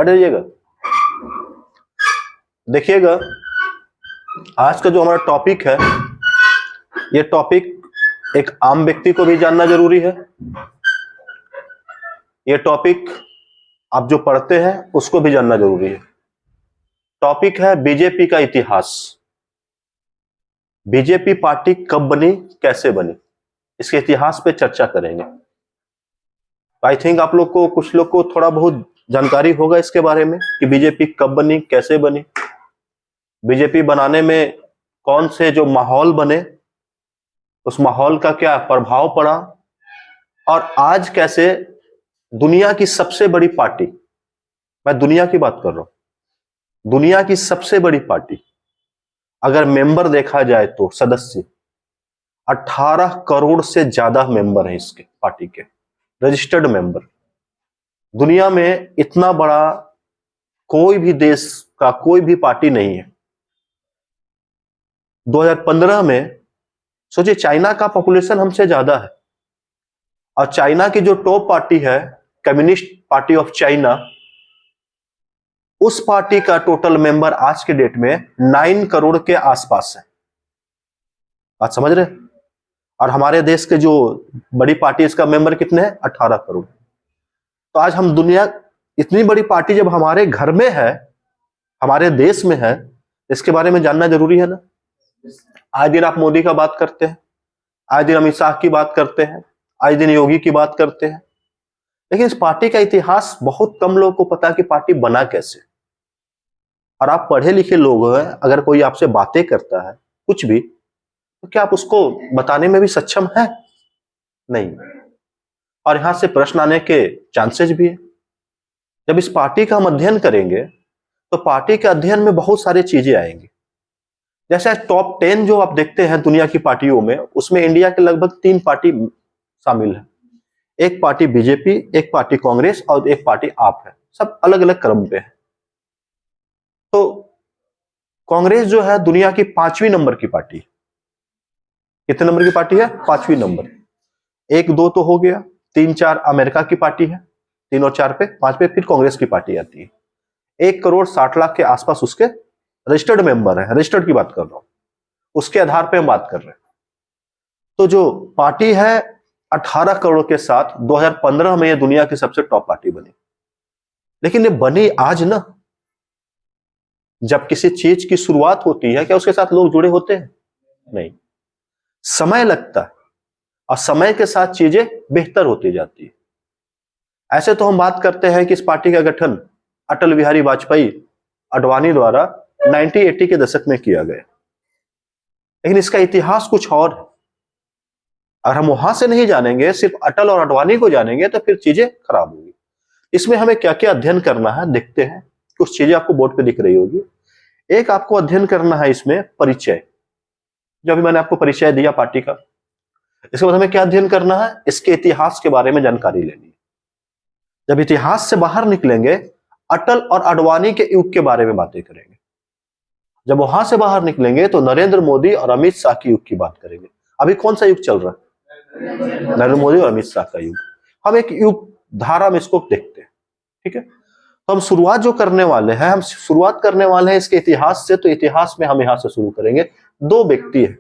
बैठ जाइएगा। देखिएगा, आज का जो हमारा टॉपिक है, ये टॉपिक एक आम व्यक्ति को भी जानना जरूरी है। ये टॉपिक आप जो पढ़ते हैं उसको भी जानना जरूरी है। टॉपिक है बीजेपी का इतिहास। बीजेपी पार्टी कब बनी, कैसे बनी, इसके इतिहास पे चर्चा करेंगे। आई थिंक आप लोग को, कुछ लोग को थोड़ा बहुत जानकारी होगा इसके बारे में कि बीजेपी कब बनी, कैसे बनी, बीजेपी बनाने में कौन से जो माहौल बने, उस माहौल का क्या प्रभाव पड़ा, और आज कैसे दुनिया की सबसे बड़ी पार्टी, मैं दुनिया की बात कर रहा हूं, दुनिया की सबसे बड़ी पार्टी, अगर मेंबर देखा जाए तो सदस्य 18 करोड़ से ज्यादा मेंबर हैं इसके पार्टी के, रजिस्टर्ड मेंबर। दुनिया में इतना बड़ा कोई भी देश का कोई भी पार्टी नहीं है। 2015 में सोचिए, चाइना का पॉपुलेशन हमसे ज्यादा है, और चाइना की जो टॉप पार्टी है कम्युनिस्ट पार्टी ऑफ चाइना, उस पार्टी का टोटल मेंबर आज के डेट में 9 करोड़ के आसपास है। बात समझ रहे? और हमारे देश के जो बड़ी पार्टी, इसका मेंबर कितने हैं? 18 करोड़। तो आज हम दुनिया, इतनी बड़ी पार्टी जब हमारे घर में है, हमारे देश में है, इसके बारे में जानना जरूरी है ना। आज दिन आप मोदी का बात करते हैं, आज दिन अमित शाह की बात करते हैं, आज दिन योगी की बात करते हैं, लेकिन इस पार्टी का इतिहास बहुत कम लोगों को पता कि पार्टी बना कैसे। और आप पढ़े लिखे लोग हैं, अगर कोई आपसे बातें करता है कुछ भी, तो क्या आप उसको बताने में भी सक्षम है? नहीं। और यहां से प्रश्न आने के चांसेस भी है। जब इस पार्टी का हम अध्ययन करेंगे तो पार्टी के अध्ययन में बहुत सारी चीजें आएंगी। जैसे टॉप 10 जो आप देखते हैं दुनिया की पार्टियों में, उसमें इंडिया के लगभग 3 पार्टी शामिल है। एक पार्टी बीजेपी, एक पार्टी कांग्रेस, और एक पार्टी आप है। सब अलग अलग क्रम पे है। तो कांग्रेस जो है दुनिया की 5वीं नंबर की पार्टी है। कितने नंबर की पार्टी है? 5वीं नंबर। 1 2 तो हो गया, 3 4 अमेरिका की पार्टी है, 3 और 4 पे, 5 पे फिर कांग्रेस की पार्टी आती है। 1 करोड़ 60 लाख के आसपास उसके रजिस्टर्ड मेंबर है। रजिस्टर्ड की बात कर रहा हूं, उसके आधार पे हम बात कर रहे हैं। तो जो पार्टी है 18 करोड़ के साथ 2015 में ये दुनिया की सबसे टॉप पार्टी बनी। लेकिन ये बनी आज ना। जब किसी चीज की शुरुआत होती है, क्या उसके साथ लोग जुड़े होते हैं? नहीं, समय लगता है, और समय के साथ चीजें बेहतर होती जाती है। ऐसे तो हम बात करते हैं कि इस पार्टी का गठन अटल बिहारी वाजपेयी, अडवाणी द्वारा 1980 के दशक में किया गया, लेकिन इसका इतिहास कुछ और है। अगर हम वहां से नहीं जानेंगे, सिर्फ अटल और अडवाणी को जानेंगे, तो फिर चीजें खराब होगी। इसमें हमें क्या क्या अध्ययन करना है, देखते हैं। कुछ चीजें आपको बोर्ड पे दिख रही होगी। एक आपको अध्ययन करना है इसमें परिचय, जो अभी मैंने आपको परिचय दिया पार्टी का। इसके बाद हमें क्या अध्ययन करना है? इसके इतिहास के बारे में जानकारी लेनी है। जब इतिहास से बाहर निकलेंगे, अटल और अडवाणी के युग के बारे में बातें करेंगे। जब वहां से बाहर निकलेंगे तो नरेंद्र मोदी और अमित शाह के युग की बात करेंगे। अभी कौन सा युग चल रहा है? नरेंद्र मोदी और अमित शाह का युग। हम एक युग धारा में इसको देखते हैं, ठीक है। तो हम शुरुआत जो करने वाले हैं, हम शुरुआत करने वाले हैं इसके इतिहास से। तो इतिहास में हम यहां से शुरू करेंगे। 2 व्यक्ति है।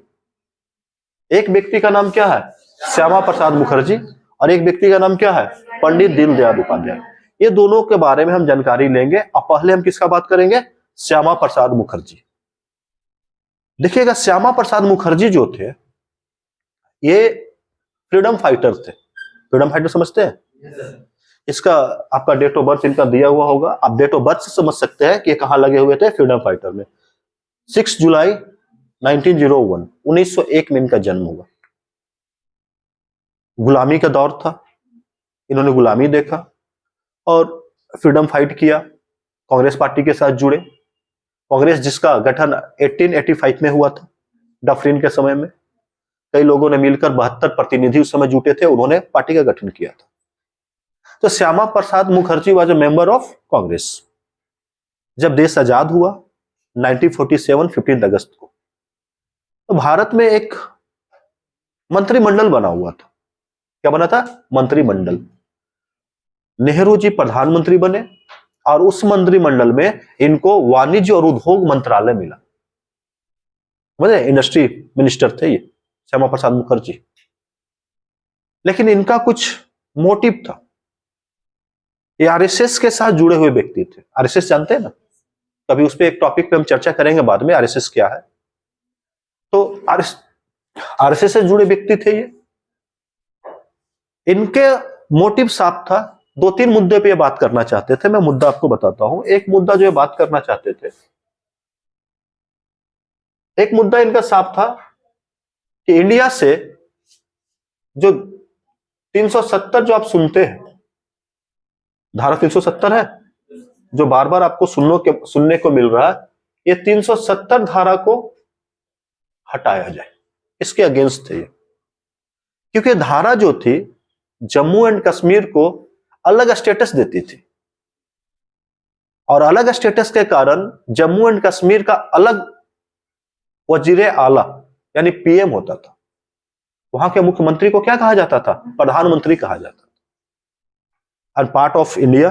एक व्यक्ति का नाम क्या है? श्यामा प्रसाद मुखर्जी, और एक व्यक्ति का नाम क्या है? पंडित दीनदयाल उपाध्याय। ये दोनों के बारे में हम जानकारी लेंगे। और पहले हम किसका बात करेंगे? श्यामा प्रसाद मुखर्जी। देखिएगा, श्यामा प्रसाद मुखर्जी जो थे, ये फ्रीडम फाइटर थे। फ्रीडम फाइटर समझते हैं? इसका आपका डेट ऑफ बर्थ इनका दिया हुआ होगा। आप डेट ऑफ बर्थ से समझ सकते हैं कि कहां लगे हुए थे फ्रीडम फाइटर में। 6 जुलाई 1901, 1901 में इनका जन्म हुआ। गुलामी का दौर था, इन्होंने गुलामी देखा और फ्रीडम फाइट किया। कांग्रेस पार्टी के साथ जुड़े। कांग्रेस जिसका गठन 1885 में हुआ था, डफरिन के समय में। कई लोगों ने मिलकर 72 प्रतिनिधि उस समय जुटे थे, उन्होंने पार्टी का गठन किया था। तो Shyama Prasad Mukherjee was a member of Congress. जब देश आजाद हुआ 1947 15 अगस्त को, तो भारत में एक मंत्रिमंडल बना हुआ था। क्या बना था? मंत्रिमंडल। नेहरू जी प्रधानमंत्री बने, और उस मंत्रिमंडल में इनको वाणिज्य और उद्योग मंत्रालय मिला। मुझे इंडस्ट्री मिनिस्टर थे ये श्यामा प्रसाद मुखर्जी। लेकिन इनका कुछ मोटिव था। ये आरएसएस के साथ जुड़े हुए व्यक्ति थे। आरएसएस जानते हैं ना, कभी उस पर एक टॉपिक पे हम चर्चा करेंगे बाद में, आरएसएस क्या है। तो आरएसएस से जुड़े व्यक्ति थे ये। इनके मोटिव साफ था। 2-3 मुद्दे पे ये बात करना चाहते थे। मैं मुद्दा आपको बताता हूं। एक मुद्दा जो ये बात करना चाहते थे, एक मुद्दा इनका साफ था कि इंडिया से जो 370 जो आप सुनते हैं, धारा 370 है जो बार बार आपको सुनने को मिल रहा है, ये 370 धारा को हटाया जाए, इसके अगेंस्ट थे ये। क्योंकि धारा जो थी जम्मू एंड कश्मीर को अलग स्टेटस देती थी, और अलग स्टेटस के कारण जम्मू एंड कश्मीर का अलग वजीर आला यानी पीएम होता था। वहां के मुख्यमंत्री को क्या कहा जाता था? प्रधानमंत्री कहा जाता था। एंड पार्ट ऑफ इंडिया,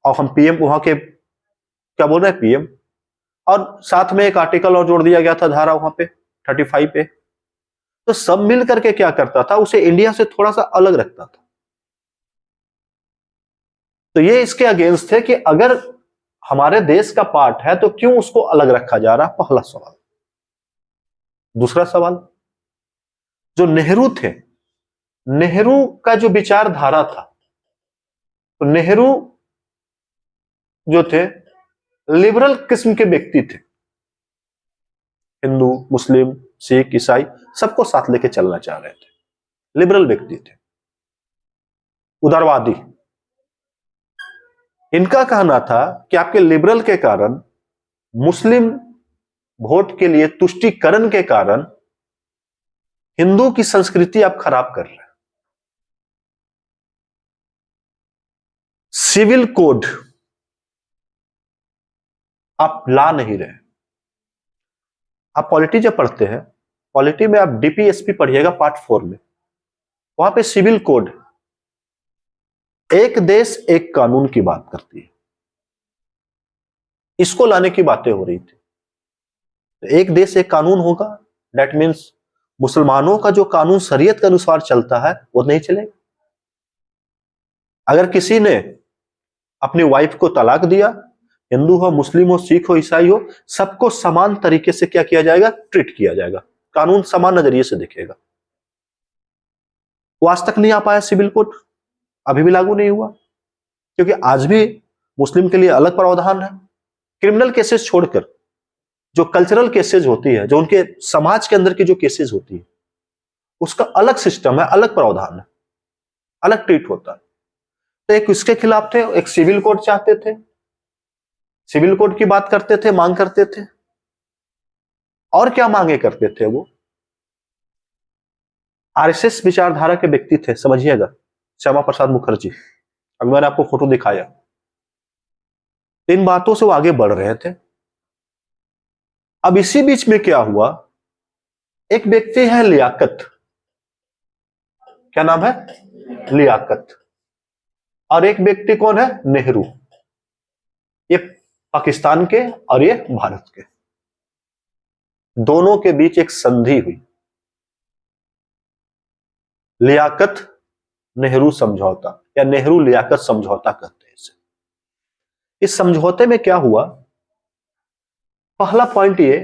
और हम पीएम वहां के क्या बोल रहे हैं? पीएम। और साथ में एक आर्टिकल और जोड़ दिया गया था धारा वहां पे 35 पे। तो सब मिल करके क्या करता था? उसे इंडिया से थोड़ा सा अलग रखता था। तो ये इसके अगेंस्ट थे कि अगर हमारे देश का पार्ट है तो क्यों उसको अलग रखा जा रहा? पहला सवाल। दूसरा सवाल, जो नेहरू थे, नेहरू का जो विचारधारा था, तो नेहरू जो थे लिबरल किस्म के व्यक्ति थे। हिंदू, मुस्लिम, सिख, ईसाई सबको साथ लेके चलना चाह रहे थे। लिबरल व्यक्ति थे, उदारवादी। इनका कहना था कि आपके लिबरल के कारण, मुस्लिम वोट के लिए तुष्टीकरण के कारण हिंदू की संस्कृति आप खराब कर रहे हैं। सिविल कोड आप ला नहीं रहे। आप पॉलिटी जब पढ़ते हैं, पॉलिटी में आप डीपीएसपी पढ़िएगा पार्ट 4 में, वहां पे सिविल कोड एक देश एक कानून की बात करती है। इसको लाने की बातें हो रही थी। एक देश एक कानून होगा, दैट मीन्स मुसलमानों का जो कानून शरीयत के अनुसार चलता है वो नहीं चलेगा। अगर किसी ने अपनी वाइफ को तलाक दिया, हिंदू हो, मुस्लिम हो, सिख हो, ईसाई हो, सबको समान तरीके से क्या किया जाएगा? ट्रीट किया जाएगा। कानून समान नजरिए से देखेगा। वो आज तक नहीं आ पाया सिविल कोड, अभी भी लागू नहीं हुआ, क्योंकि आज भी मुस्लिम के लिए अलग प्रावधान है। क्रिमिनल केसेस छोड़कर जो कल्चरल केसेस होती है, जो उनके समाज के अंदर की जो केसेस होती है, उसका अलग सिस्टम है, अलग प्रावधान है, अलग ट्रीट होता है। तो एक इसके खिलाफ थे, एक सिविल कोड चाहते थे, सिविल कोड की बात करते थे, मांग करते थे। और क्या मांगे करते थे वो? आरएसएस विचारधारा के व्यक्ति थे, समझिएगा, श्यामा प्रसाद मुखर्जी। अब मैंने आपको फोटो दिखाया, इन बातों से वो आगे बढ़ रहे थे। अब इसी बीच में क्या हुआ? एक व्यक्ति है लियाकत, क्या नाम है? लियाकत। और एक व्यक्ति कौन है? नेहरू। ये पाकिस्तान के और ये भारत के, दोनों के बीच एक संधि हुई, लियाकत नेहरू समझौता या नेहरू लियाकत समझौता कहते हैं इसे। इस समझौते में क्या हुआ? पहला पॉइंट ये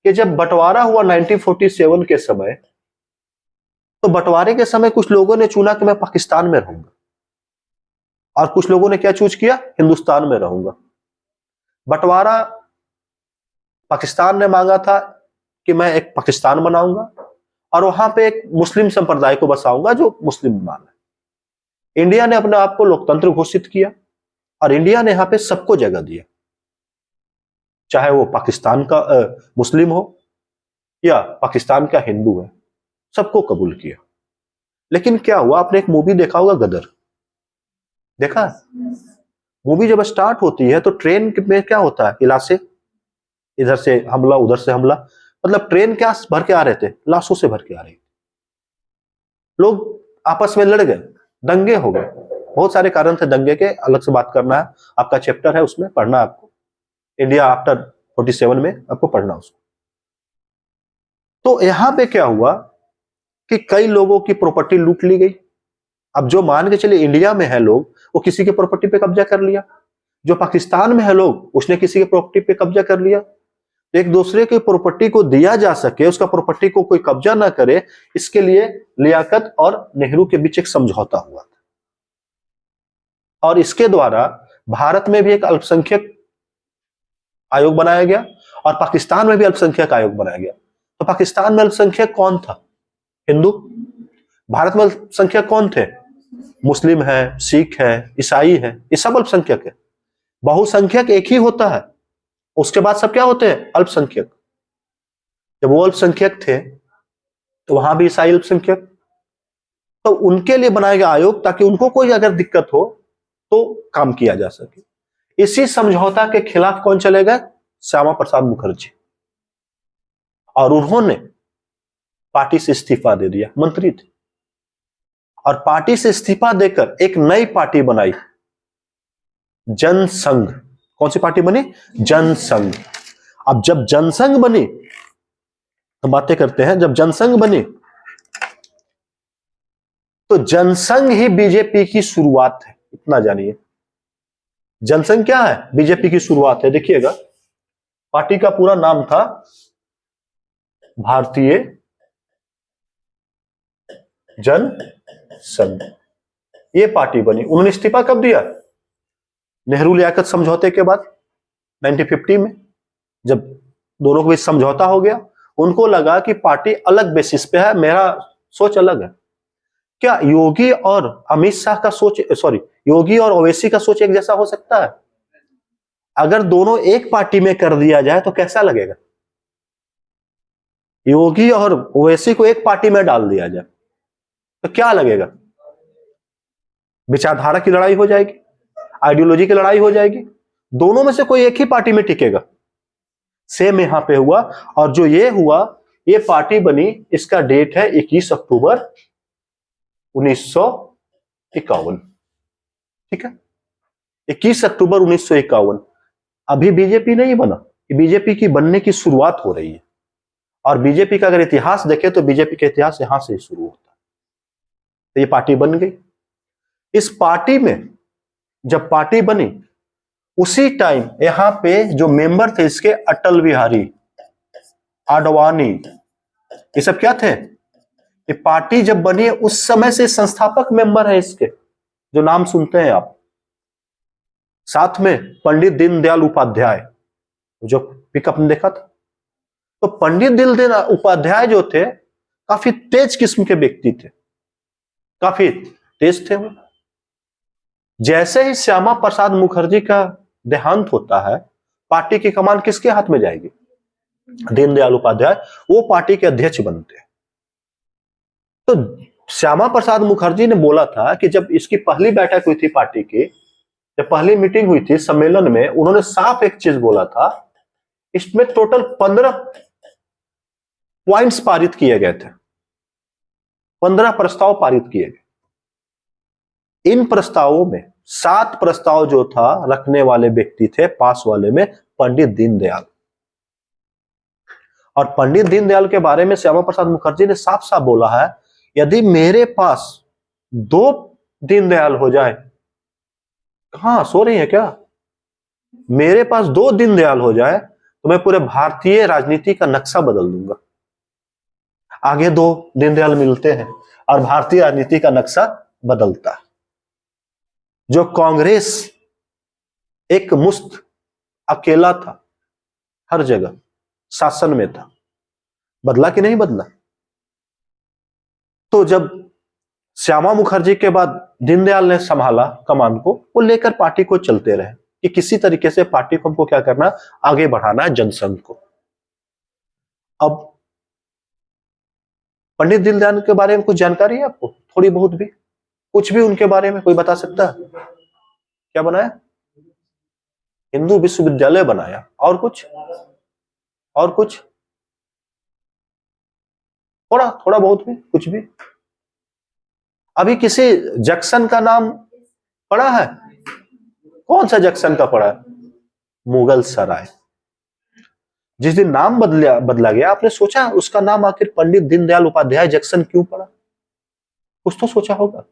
कि जब बंटवारा हुआ 1947 के समय, तो बंटवारे के समय कुछ लोगों ने चुना कि मैं पाकिस्तान में रहूंगा, और कुछ लोगों ने क्या चूज किया? हिंदुस्तान में रहूंगा। बंटवारा पाकिस्तान ने मांगा था कि मैं एक पाकिस्तान बनाऊंगा और वहां पे एक मुस्लिम संप्रदाय को बसाऊंगा जो मुस्लिम मान है। इंडिया ने अपने आप को लोकतंत्र घोषित किया और इंडिया ने यहां पे सबको जगह दिया, चाहे वो पाकिस्तान का मुस्लिम हो या पाकिस्तान का हिंदू है, सबको कबूल किया। लेकिन क्या हुआ? आपने एक मूवी देखा होगा, गदर, देखा? मूवी जब स्टार्ट होती है तो ट्रेन में क्या होता है? इलासे, इधर से हमला, उधर से हमला, मतलब ट्रेन क्या भर के आ रहे थे? लाशों से भर के आ रहे थे। लोग आपस में लड़ गए, दंगे हो गए, बहुत सारे कारण थे दंगे के, अलग से बात करना है, आपका चैप्टर है उसमें पढ़ना है आपको, इंडिया आफ्टर 47 में आपको पढ़ना उसको। तो यहां पे क्या हुआ कि कई लोगों की प्रॉपर्टी लूट ली गई। अब जो मान के चलिए इंडिया में है लोग, वो किसी के प्रॉपर्टी पे कब्जा कर लिया, जो पाकिस्तान में है लोग उसने किसी के प्रॉपर्टी पे कब्जा कर लिया। एक दूसरे की प्रॉपर्टी को दिया जा सके, उसका प्रॉपर्टी को कोई कब्जा ना करे, इसके लिए लियाकत और नेहरू के बीच एक समझौता हुआ था। और इसके द्वारा भारत में भी एक अल्पसंख्यक आयोग बनाया गया और पाकिस्तान में भी अल्पसंख्यक आयोग बनाया गया। तो पाकिस्तान में अल्पसंख्यक कौन था? हिंदू। भारत में अल्पसंख्यक कौन थे? मुस्लिम है, सिख है, ईसाई है, ये सब अल्पसंख्यक है। बहुसंख्यक एक ही होता है, उसके बाद सब क्या होते हैं? अल्पसंख्यक। जब वो अल्पसंख्यक थे तो वहां भी ईसाई अल्पसंख्यक, तो उनके लिए बनाया गया आयोग ताकि उनको कोई अगर दिक्कत हो तो काम किया जा सके। इसी समझौता के खिलाफ कौन चले गए? श्यामा प्रसाद मुखर्जी। और उन्होंने पार्टी से इस्तीफा दे दिया, मंत्री थे, और पार्टी से इस्तीफा देकर एक नई पार्टी बनाई, जनसंघ। कौन सी पार्टी बनी? जनसंघ। अब जब जनसंघ बनी, हम बातें करते हैं, जब जनसंघ बनी तो जनसंघ ही बीजेपी की शुरुआत है, इतना जानिए। जनसंघ क्या है? बीजेपी की शुरुआत है। देखिएगा, पार्टी का पूरा नाम था भारतीय जनसंघ। ये पार्टी बनी। उन्होंने इस्तीफा कब दिया? नेहरू लियाकत समझौते के बाद 1950 में, जब दोनों के बीच समझौता हो गया। उनको लगा कि पार्टी अलग बेसिस पे है, मेरा सोच अलग है। क्या योगी और अमित शाह का सोच, योगी और ओवैसी का सोच एक जैसा हो सकता है? अगर दोनों एक पार्टी में कर दिया जाए तो कैसा लगेगा? योगी और ओवैसी को एक पार्टी में डाल दिया जाए तो क्या लगेगा? विचारधारा की लड़ाई हो जाएगी, आइडियोलॉजी की लड़ाई हो जाएगी, दोनों में से कोई एक ही पार्टी में टिकेगा। सेम यहां पे हुआ, और जो ये हुआ, ये पार्टी बनी, इसका डेट है 21 अक्टूबर 1951। ठीक है, 21 अक्टूबर 1951। अभी बीजेपी नहीं बना, बीजेपी की बनने की शुरुआत हो रही है। और बीजेपी का अगर इतिहास देखें तो बीजेपी का इतिहास यहां से शुरू होता है। तो ये पार्टी बन गई। इस पार्टी में जब पार्टी बनी, उसी टाइम यहां पे जो मेंबर थे इसके, अटल बिहारी आडवाणी, ये सब क्या थे? ये पार्टी जब बनी है उस समय से संस्थापक मेंबर है इसके, जो नाम सुनते हैं आप। साथ में पंडित दीनदयाल उपाध्याय, जो पिकअप ने देखा था। तो पंडित दीनदयाल उपाध्याय जो थे, काफी तेज किस्म के व्यक्ति थे, काफी तेज थे वो। जैसे ही श्यामा प्रसाद मुखर्जी का देहांत होता है, पार्टी की कमान किसके हाथ में जाएगी? दीनदयाल उपाध्याय, वो पार्टी के अध्यक्ष बनते हैं। तो श्यामा प्रसाद मुखर्जी ने बोला था कि जब इसकी पहली बैठक हुई थी पार्टी की, जब पहली मीटिंग हुई थी सम्मेलन में, उन्होंने साफ एक चीज बोला था, इसमें टोटल 15 पॉइंट्स पारित किए गए थे, 15 प्रस्ताव पारित किए गए। इन प्रस्तावों में 7 प्रस्ताव जो था रखने वाले व्यक्ति थे, पास वाले में पंडित दीनदयाल। और पंडित दीनदयाल के बारे में श्यामा प्रसाद मुखर्जी ने साफ साफ बोला है, यदि मेरे पास 2 दीनदयाल हो जाए, कहां सो रही है क्या? मेरे पास 2 दीनदयाल हो जाए तो मैं पूरे भारतीय राजनीति का नक्शा बदल दूंगा। आगे 2 दीनदयाल मिलते हैं और भारतीय राजनीति का नक्शा बदलता है। जो कांग्रेस एक मुस्त अकेला था, हर जगह शासन में था, बदला कि नहीं बदला? तो जब श्यामा मुखर्जी के बाद दीनदयाल ने संभाला कमान को, वो लेकर पार्टी को चलते रहे कि किसी तरीके से पार्टी को हमको क्या करना, आगे बढ़ाना है जनसंघ को। अब पंडित दीनदयाल के बारे में कुछ जानकारी है आपको? थोड़ी बहुत भी, कुछ भी उनके बारे में कोई बता सकता है? क्या बनाया? हिंदू विश्वविद्यालय बनाया। और कुछ? और कुछ? थोड़ा बहुत भी, कुछ भी। अभी किसी जंक्शन का नाम पढ़ा है? कौन सा जंक्शन का पढ़ा है? मुगल सराय। जिस दिन नाम बदला गया, आपने सोचा उसका नाम आखिर पंडित दीनदयाल उपाध्याय जंक्शन क्यों पड़ा? कुछ तो सोचा होगा?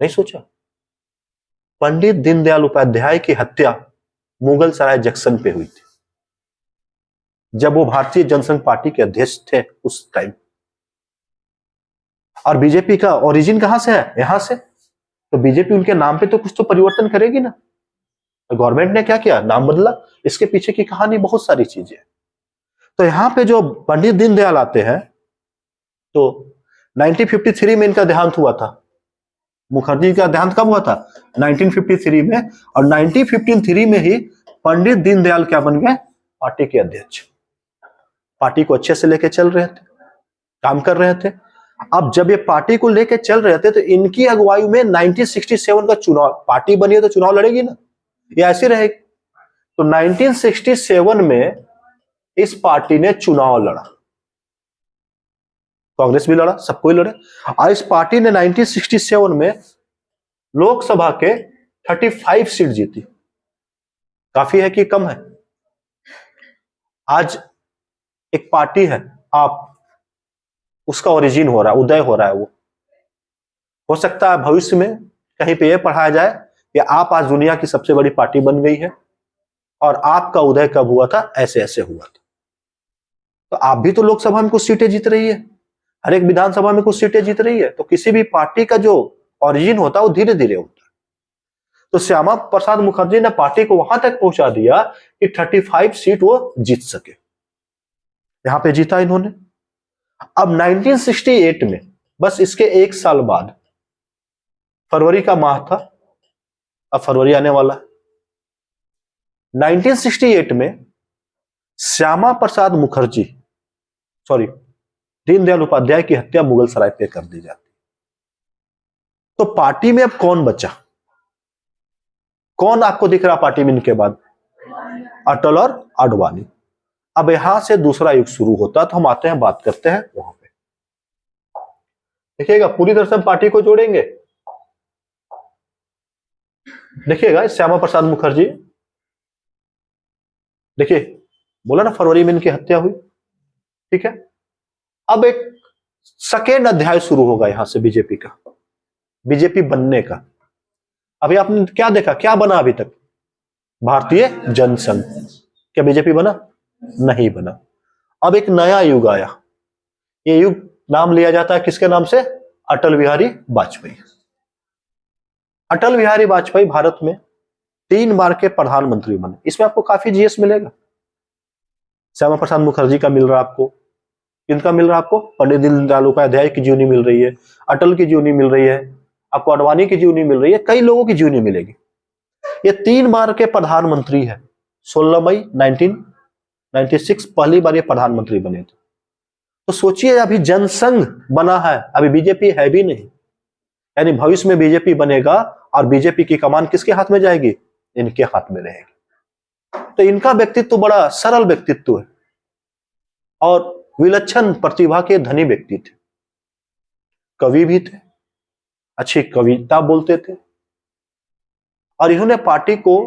नहीं सोचा। पंडित दीनदयाल उपाध्याय की हत्या मुगल सराय जंक्शन पे हुई थी, जब वो भारतीय जनसंघ पार्टी के अध्यक्ष थे उस टाइम। और बीजेपी का ओरिजिन कहां से है? यहां से। तो बीजेपी उनके नाम पे तो कुछ तो परिवर्तन करेगी ना। गवर्नमेंट ने क्या किया? नाम बदला। इसके पीछे की कहानी बहुत सारी चीजें। तो यहां पे जो पंडित दीनदयाल आते हैं, तो 1953 में इनका देहांत हुआ था। मुखर्जी का देहांत कब हुआ था? 1953 में। और 1953 में ही पंडित दीनदयाल क्या बन गए? पार्टी के अध्यक्ष। पार्टी को अच्छे से लेके चल रहे थे, काम कर रहे थे। अब जब ये पार्टी को लेके चल रहे थे, तो इनकी अगुवाई में 1967 का चुनाव, पार्टी बनी है तो चुनाव लड़ेगी ना, ये ऐसी रहेगी। तो 1967 में इस पार्टी ने चुनाव लड़ा, कांग्रेस भी लड़ा, सब कोई लड़े। और इस पार्टी ने 1967 में लोकसभा के 35 सीट जीती। काफी है कि कम है? आज एक पार्टी है, आप, उसका ओरिजिन हो रहा है, उदय हो रहा है। वो हो सकता है भविष्य में कहीं पे यह पढ़ाया जाए कि आप आज दुनिया की सबसे बड़ी पार्टी बन गई है, और आपका उदय कब हुआ था? ऐसे ऐसे हुआ था। तो आप भी तो लोकसभा में कुछ सीटें जीत रही है, हर एक विधानसभा में कुछ सीटें जीत रही है। तो किसी भी पार्टी का जो ओरिजिन होता है वो धीरे धीरे होता है। तो श्यामा प्रसाद मुखर्जी ने पार्टी को वहां तक पहुंचा दिया कि 35 सीट वो जीत सके। यहां पे जीता इन्होंने। अब 1968 में, बस इसके एक साल बाद, फरवरी का माह था, अब फरवरी आने वाला है, 1968 में श्यामा प्रसाद मुखर्जी, सॉरी, दीनदयाल उपाध्याय की हत्या मुगल सराय पे कर दी जाती। तो पार्टी में अब कौन बचा? कौन आपको दिख रहा पार्टी में इनके बाद? अटल और आडवाणी। अब यहां से दूसरा युग शुरू होता। तो हम आते हैं, बात करते हैं वहां पे। देखिएगा, पूरी तरह से हम पार्टी को जोड़ेंगे। देखिएगा, श्यामा प्रसाद मुखर्जी, देखिए, बोला ना फरवरी में इनकी हत्या हुई, ठीक है। अब एक सेकेंड अध्याय शुरू होगा यहां से बीजेपी का, बीजेपी बनने का। अभी आपने क्या देखा, क्या बना अभी तक? भारतीय जनसंघ। क्या बीजेपी बना? नहीं बना। अब एक नया युग आया। ये युग नाम लिया जाता है किसके नाम से? अटल बिहारी वाजपेयी। अटल बिहारी वाजपेयी भारत में 3 बार के प्रधानमंत्री बने। इसमें आपको काफी जीएस मिलेगा। श्यामा प्रसाद मुखर्जी का मिल रहा आपको, किनका मिल रहा आपको? पंडित दीनदयाल उपाध्याय की जीवनी मिल रही है, अटल की जीवनी मिल रही है, आपको आडवाणी की जीवनी मिल रही है, कई लोगों की जीवनी मिलेगी। ये 3 बार के प्रधानमंत्री है। 16 मई 1996 पहली बार ये प्रधानमंत्री बने थे। तो सोचिए, अभी जनसंघ बना है, अभी बीजेपी है भी नहीं। यानी भविष्य में बीजेपी बनेगा और बीजेपी की कमान किसके हाथ में जाएगी? इनके हाथ में रहेगी। तो इनका व्यक्तित्व बड़ा सरल व्यक्तित्व है और विलक्षण प्रतिभा के धनी व्यक्ति थे। कवि भी थे, अच्छी कविता बोलते थे, और इन्होंने पार्टी को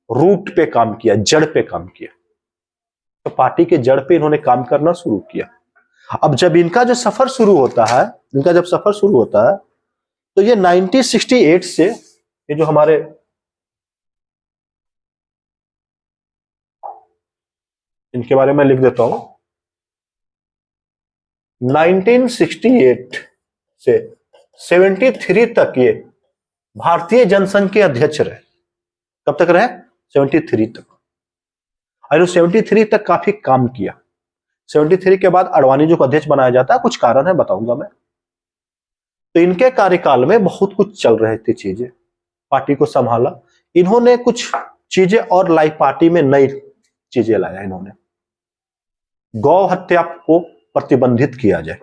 रूट पे काम किया, जड़ पे काम किया। तो पार्टी के जड़ पे इन्होंने काम करना शुरू किया। अब जब इनका जो सफर शुरू होता है, तो ये 1968 से, ये जो हमारे इनके बारे में लिख देता हूं, 1968 से 73 तक ये भारतीय जनसंघ के अध्यक्ष रहे। कब तक रहे? 73 तक। और 73 तक काफी काम किया। 73 के बाद आडवाणी जी को अध्यक्ष बनाया जाता है, कुछ कारण है, बताऊंगा मैं। तो इनके कार्यकाल में बहुत कुछ चल रहे थे चीजें, पार्टी को संभाला इन्होंने, कुछ चीजें और लाई, पार्टी में नई चीजें लाया इन्होंने। गौ हत्या को प्रतिबंधित किया जाए,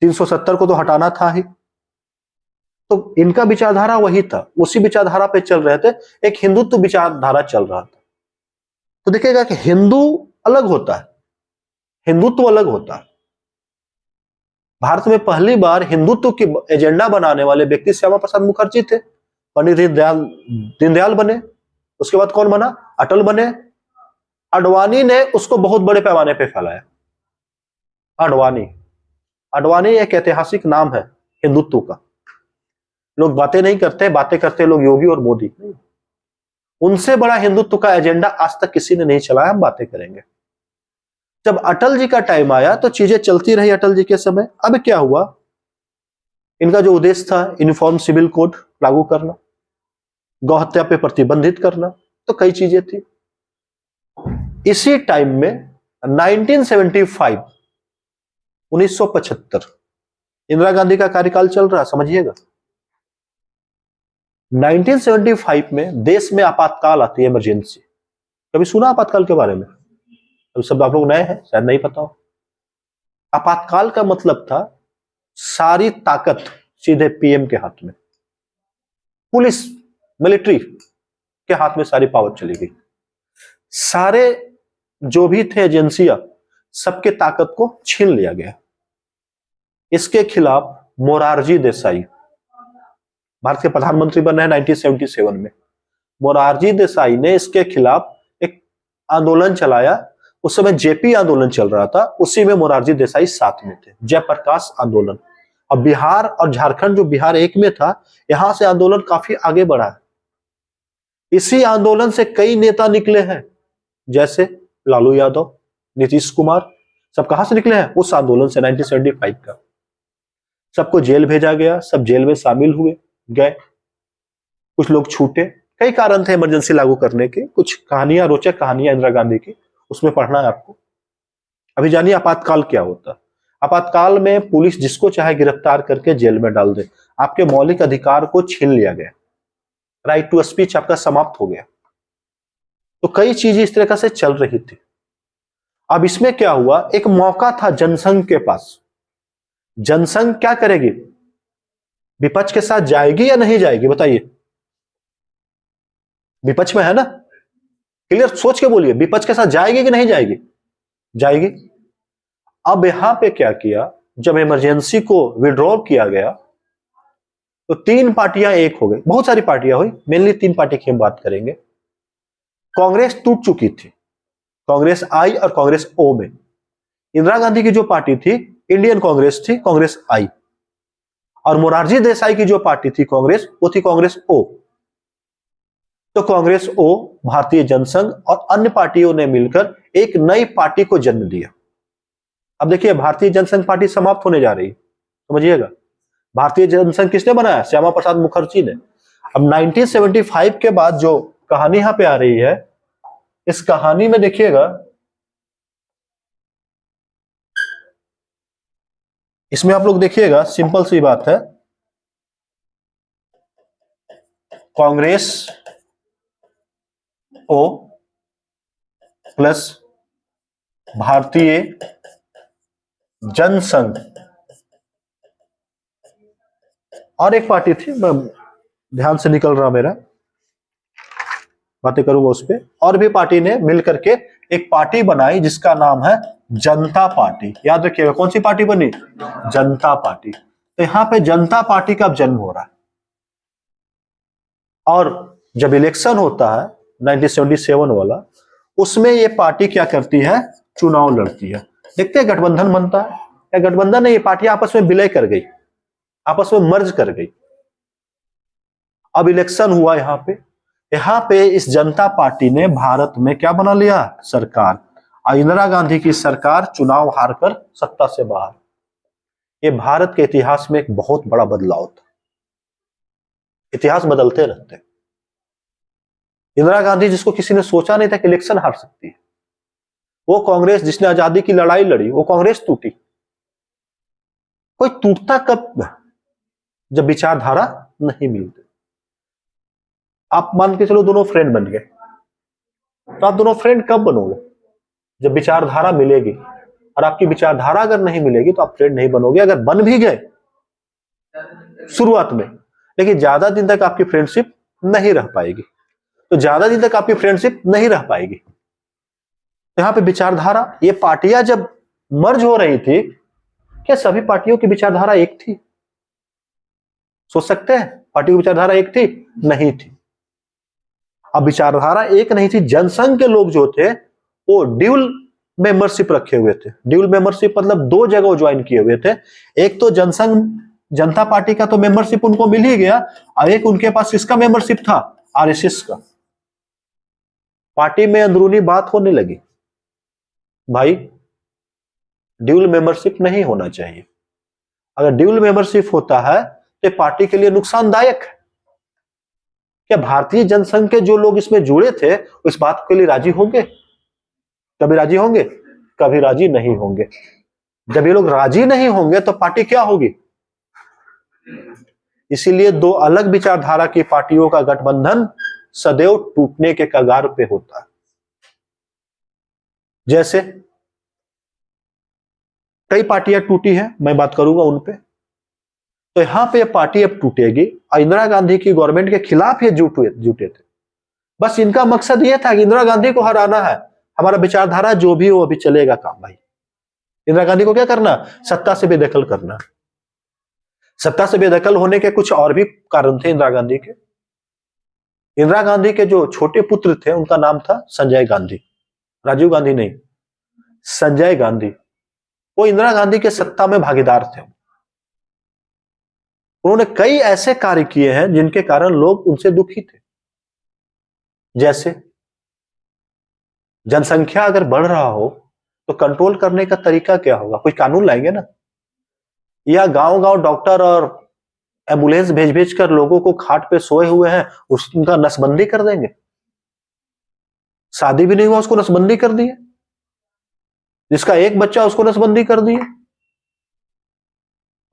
370 को तो हटाना था ही। तो इनका विचारधारा वही था, उसी विचारधारा पे चल रहे थे। एक हिंदुत्व विचारधारा चल रहा था। तो देखिएगा कि हिंदू अलग होता है, हिंदुत्व अलग होता है। भारत में पहली बार हिंदुत्व की एजेंडा बनाने वाले व्यक्ति श्यामा प्रसाद मुखर्जी थे। पंडित दीनदयाल बने, उसके बाद कौन बना? अटल बने। आडवाणी ने उसको बहुत बड़े पैमाने पे फैलाया। आडवाणी एक ऐतिहासिक नाम है हिंदुत्व का। लोग बातें नहीं करते, बातें करते लोग योगी और मोदी। उनसे बड़ा हिंदुत्व का एजेंडा आज तक किसी ने नहीं चलाया। हम बातें करेंगे। जब अटल जी का टाइम आया तो चीजें चलती रही अटल जी के समय। अब क्या हुआ? इनका जो उद्देश्य था यूनिफॉर्म सिविल कोड लागू करना, गौहत्या पे प्रतिबंधित करना, तो कई चीजें थी। इसी टाइम में 1975 1975 इंदिरा गांधी का कार्यकाल चल रहा, समझिएगा। 1975 में देश में आपातकाल आती है, इमरजेंसी। कभी सुना आपातकाल के बारे में? अभी सब आप लोग नए हैं, शायद नहीं पता हो। आपातकाल का मतलब था सारी ताकत सीधे पीएम के हाथ में, पुलिस मिलिट्री के हाथ में सारी पावर चली गई। सारे जो भी थे एजेंसियां, सबके ताकत को छीन लिया गया। इसके खिलाफ मोरारजी देसाई भारत के प्रधानमंत्री बने हैं 1977 में। मोरारजी देसाई ने इसके खिलाफ एक आंदोलन चलाया। उस समय जेपी आंदोलन चल रहा था, उसी में मोरारजी देसाई साथ में थे, जयप्रकाश आंदोलन। और बिहार और झारखंड, जो बिहार एक में था, यहां से आंदोलन काफी आगे बढ़ा है। इसी आंदोलन से कई नेता निकले हैं, जैसे लालू यादव, नीतीश कुमार, सब कहां से निकले हैं? उस आंदोलन से 1975 का। सबको जेल भेजा गया, सब जेल में शामिल हुए गए, कुछ लोग छूटे। कई कारण थे इमरजेंसी लागू करने के। कुछ कहानियां, रोचक कहानियां इंदिरा गांधी की, उसमें पढ़ना है आपको। अभी जानिए आपातकाल क्या होता है। आपातकाल में पुलिस जिसको चाहे गिरफ्तार करके जेल में डाल दे। आपके मौलिक अधिकार को छीन लिया गया, राइट टू स्पीच आपका समाप्त हो गया। तो कई चीजें इस तरह से चल रही थी। अब इसमें क्या हुआ? एक मौका था जनसंघ के पास। जनसंघ क्या करेगी? विपक्ष के साथ जाएगी या नहीं जाएगी? बताइए। विपक्ष में है ना, क्लियर सोच के बोलिए, विपक्ष के साथ जाएगी कि नहीं जाएगी? जाएगी। अब यहां पे क्या किया, जब इमरजेंसी को विड्रॉ किया गया तो तीन पार्टियां एक हो गई। बहुत सारी पार्टियां हुई, मेनली तीन पार्टी की हम बात करेंगे। कांग्रेस टूट चुकी थी, कांग्रेस आई और कांग्रेस ओ में। इंदिरा गांधी की जो पार्टी थी इंडियन कांग्रेस थी, कांग्रेस आई। और मोरारजी देसाई की जो पार्टी थी कांग्रेस, वो थी कांग्रेस ओ। तो कांग्रेस ओ, भारतीय जनसंघ और अन्य पार्टियों ने मिलकर एक नई पार्टी को जन्म दिया। अब देखिए, भारतीय जनसंघ पार्टी समाप्त होने जा रही, समझिएगा। भारतीय जनसंघ किसने बनाया? श्यामा प्रसाद मुखर्जी ने। अब 1975 के बाद जो कहानी यहां पे आ रही है, इस कहानी में देखिएगा, इसमें आप लोग देखिएगा, सिंपल सी बात है। कांग्रेस ओ प्लस भारतीय जनसंघ और एक पार्टी थी, मैं ध्यान से निकल रहा मेरा, बातें करूंगा उस पर। और भी पार्टी ने मिलकर के एक पार्टी बनाई जिसका नाम है जनता पार्टी। याद रखिएगा, कौन सी पार्टी बनी? जनता पार्टी। तो यहां पे जनता पार्टी का जन्म हो रहा है। और जब इलेक्शन होता है 1977 वाला, उसमें ये पार्टी क्या करती है? चुनाव लड़ती है। देखते हैं गठबंधन बनता है या गठबंधन नहीं, ये पार्टियां आपस में विलय कर गई, आपस में मर्ज कर गई। अब इलेक्शन हुआ यहां पे इस जनता पार्टी ने भारत में क्या बना लिया? सरकार। और इंदिरा गांधी की सरकार चुनाव हारकर सत्ता से बाहर। ये भारत के इतिहास में एक बहुत बड़ा बदलाव था। इतिहास बदलते रहते हैं। इंदिरा गांधी, जिसको किसी ने सोचा नहीं था कि इलेक्शन हार सकती है, वो कांग्रेस जिसने आजादी की लड़ाई लड़ी, वो कांग्रेस टूटी। कोई टूटता कब? जब विचारधारा नहीं मिलती। आप मान के चलो दोनों फ्रेंड बन गए, तो आप दोनों फ्रेंड कब बनोगे? जब विचारधारा मिलेगी। और आपकी विचारधारा अगर नहीं मिलेगी तो आप फ्रेंड नहीं बनोगे। अगर बन भी गए शुरुआत में, लेकिन ज्यादा दिन तक आपकी फ्रेंडशिप नहीं रह पाएगी। तो ज्यादा दिन तक आपकी फ्रेंडशिप नहीं रह पाएगी। तो यहां पे विचारधारा, ये पार्टियां जब मर्ज हो रही थी, क्या सभी पार्टियों की विचारधारा एक थी? सोच सकते हैं पार्टी की विचारधारा एक थी? नहीं थी। अब विचारधारा एक नहीं थी, जनसंघ के लोग जो थे वो ड्यूल मेंबरशिप रखे हुए थे। ड्यूल मेंबरशिप मतलब दो जगह ज्वाइन किए हुए थे। एक तो जनसंघ जनता पार्टी का तो मेंबरशिप उनको मिल ही गया, और एक उनके पास किसका मेंबरशिप था? आरएसएस का। पार्टी में अंदरूनी बात होने लगी, भाई ड्यूल मेंबरशिप नहीं होना चाहिए। अगर ड्यूल मेंबरशिप होता है तो पार्टी के लिए नुकसानदायक है। क्या भारतीय जनसंघ के जो लोग इसमें जुड़े थे इस बात के लिए राजी होंगे? कभी राजी होंगे? कभी राजी नहीं होंगे। जब ये लोग राजी नहीं होंगे तो पार्टी क्या होगी? इसीलिए दो अलग विचारधारा की पार्टियों का गठबंधन सदैव टूटने के कगार पे होता है। जैसे कई पार्टियां टूटी हैं, मैं बात करूंगा उन पे। तो यहां पे पार्टी अब टूटेगी और इंदिरा गांधी की गवर्नमेंट के खिलाफ ये जुटे थे। बस इनका मकसद ये था कि इंदिरा गांधी को हराना है, हमारा विचारधारा जो भी हो अभी चलेगा काम। भाई इंदिरा गांधी को क्या करना? सत्ता से बेदखल करना। सत्ता से बेदखल होने के कुछ और भी कारण थे इंदिरा गांधी के। इंदिरा गांधी के जो छोटे पुत्र थे उनका नाम था संजय गांधी, राजीव गांधी नहीं, संजय गांधी। वो इंदिरा गांधी के सत्ता में भागीदार थे। उन्होंने कई ऐसे कार्य किए हैं जिनके कारण लोग उनसे दुखी थे। जैसे जनसंख्या अगर बढ़ रहा हो तो कंट्रोल करने का तरीका क्या होगा? कोई कानून लाएंगे ना, या गांव गांव डॉक्टर और एम्बुलेंस भेज भेज कर लोगों को खाट पे सोए हुए हैं उनका नसबंदी कर देंगे? शादी भी नहीं हुआ उसको नसबंदी कर दिए, जिसका एक बच्चा उसको नसबंदी कर दिए।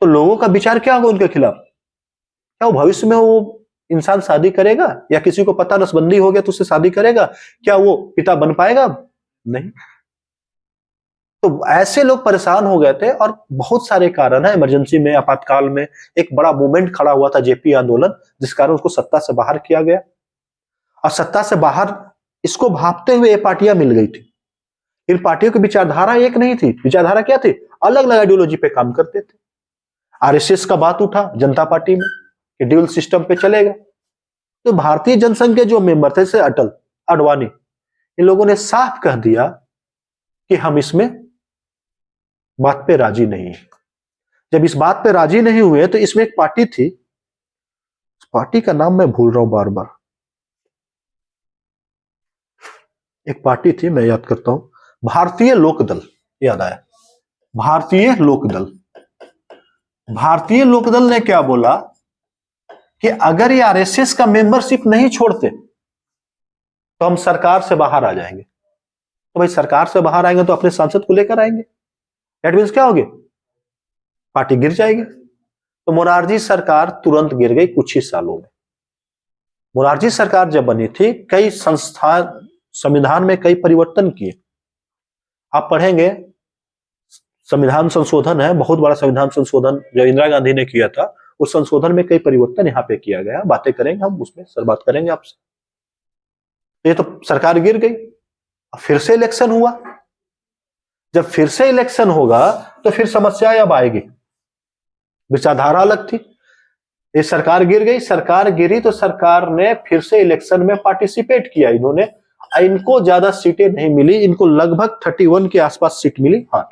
तो लोगों का विचार क्या होगा उनके खिलाफ? क्या वो भविष्य में वो इंसान शादी करेगा? या किसी को पता नसबंदी हो गया तो उससे शादी करेगा? क्या वो पिता बन पाएगा? नहीं। तो ऐसे लोग परेशान हो गए थे और बहुत सारे कारण है। इमरजेंसी में, आपातकाल में एक बड़ा मूवमेंट खड़ा हुआ था, जेपी आंदोलन, जिस कारण उसको सत्ता से बाहर किया गया। और सत्ता से बाहर इसको भापते हुए ये पार्टियां मिल गई थी। इन पार्टियों की विचारधारा एक नहीं थी। विचारधारा क्या थी? अलग अलग आइडियोलॉजी पे काम करते थे। आरएसएस का बात उठा जनता पार्टी में कि ड्यूल सिस्टम पे चलेगा। तो भारतीय जनसंघ के जो मेंबर थे जैसे अटल, आडवाणी, इन लोगों ने साफ कह दिया कि हम इसमें बात पे राजी नहीं है। जब इस बात पे राजी नहीं हुए तो इसमें एक पार्टी थी, पार्टी का नाम मैं भूल रहा हूं बार बार, एक पार्टी थी मैं याद करता हूं, भारतीय लोकदल, याद आया, भारतीय लोकदल। भारतीय लोकदल ने क्या बोला कि अगर ये आरएसएस का मेंबरशिप नहीं छोड़ते तो हम सरकार से बाहर आ जाएंगे। तो भाई सरकार से बाहर आएंगे तो अपने सांसद को लेकर आएंगे, दैट मींस क्या होगी? पार्टी गिर जाएगी। तो मोरारजी सरकार तुरंत गिर गई कुछ ही सालों में। मोरारजी सरकार जब बनी थी, कई संस्था, संविधान में कई परिवर्तन किए। आप पढ़ेंगे संविधान संशोधन है, बहुत बड़ा संविधान संशोधन जो इंदिरा गांधी ने किया था, उस संशोधन में कई परिवर्तन यहाँ पे किया गया। बातें करेंगे हम उसमें, सर बात करेंगे आपसे। ये तो सरकार गिर गई, फिर से इलेक्शन हुआ। जब फिर से इलेक्शन होगा तो फिर समस्या अब आएगी। विचारधारा अलग थी, ये सरकार गिर गई, सरकार गिरी तो सरकार ने फिर से इलेक्शन में पार्टिसिपेट किया। इनको ज्यादा सीटें नहीं मिली, इनको लगभग 31 के आसपास सीट मिली। हाँ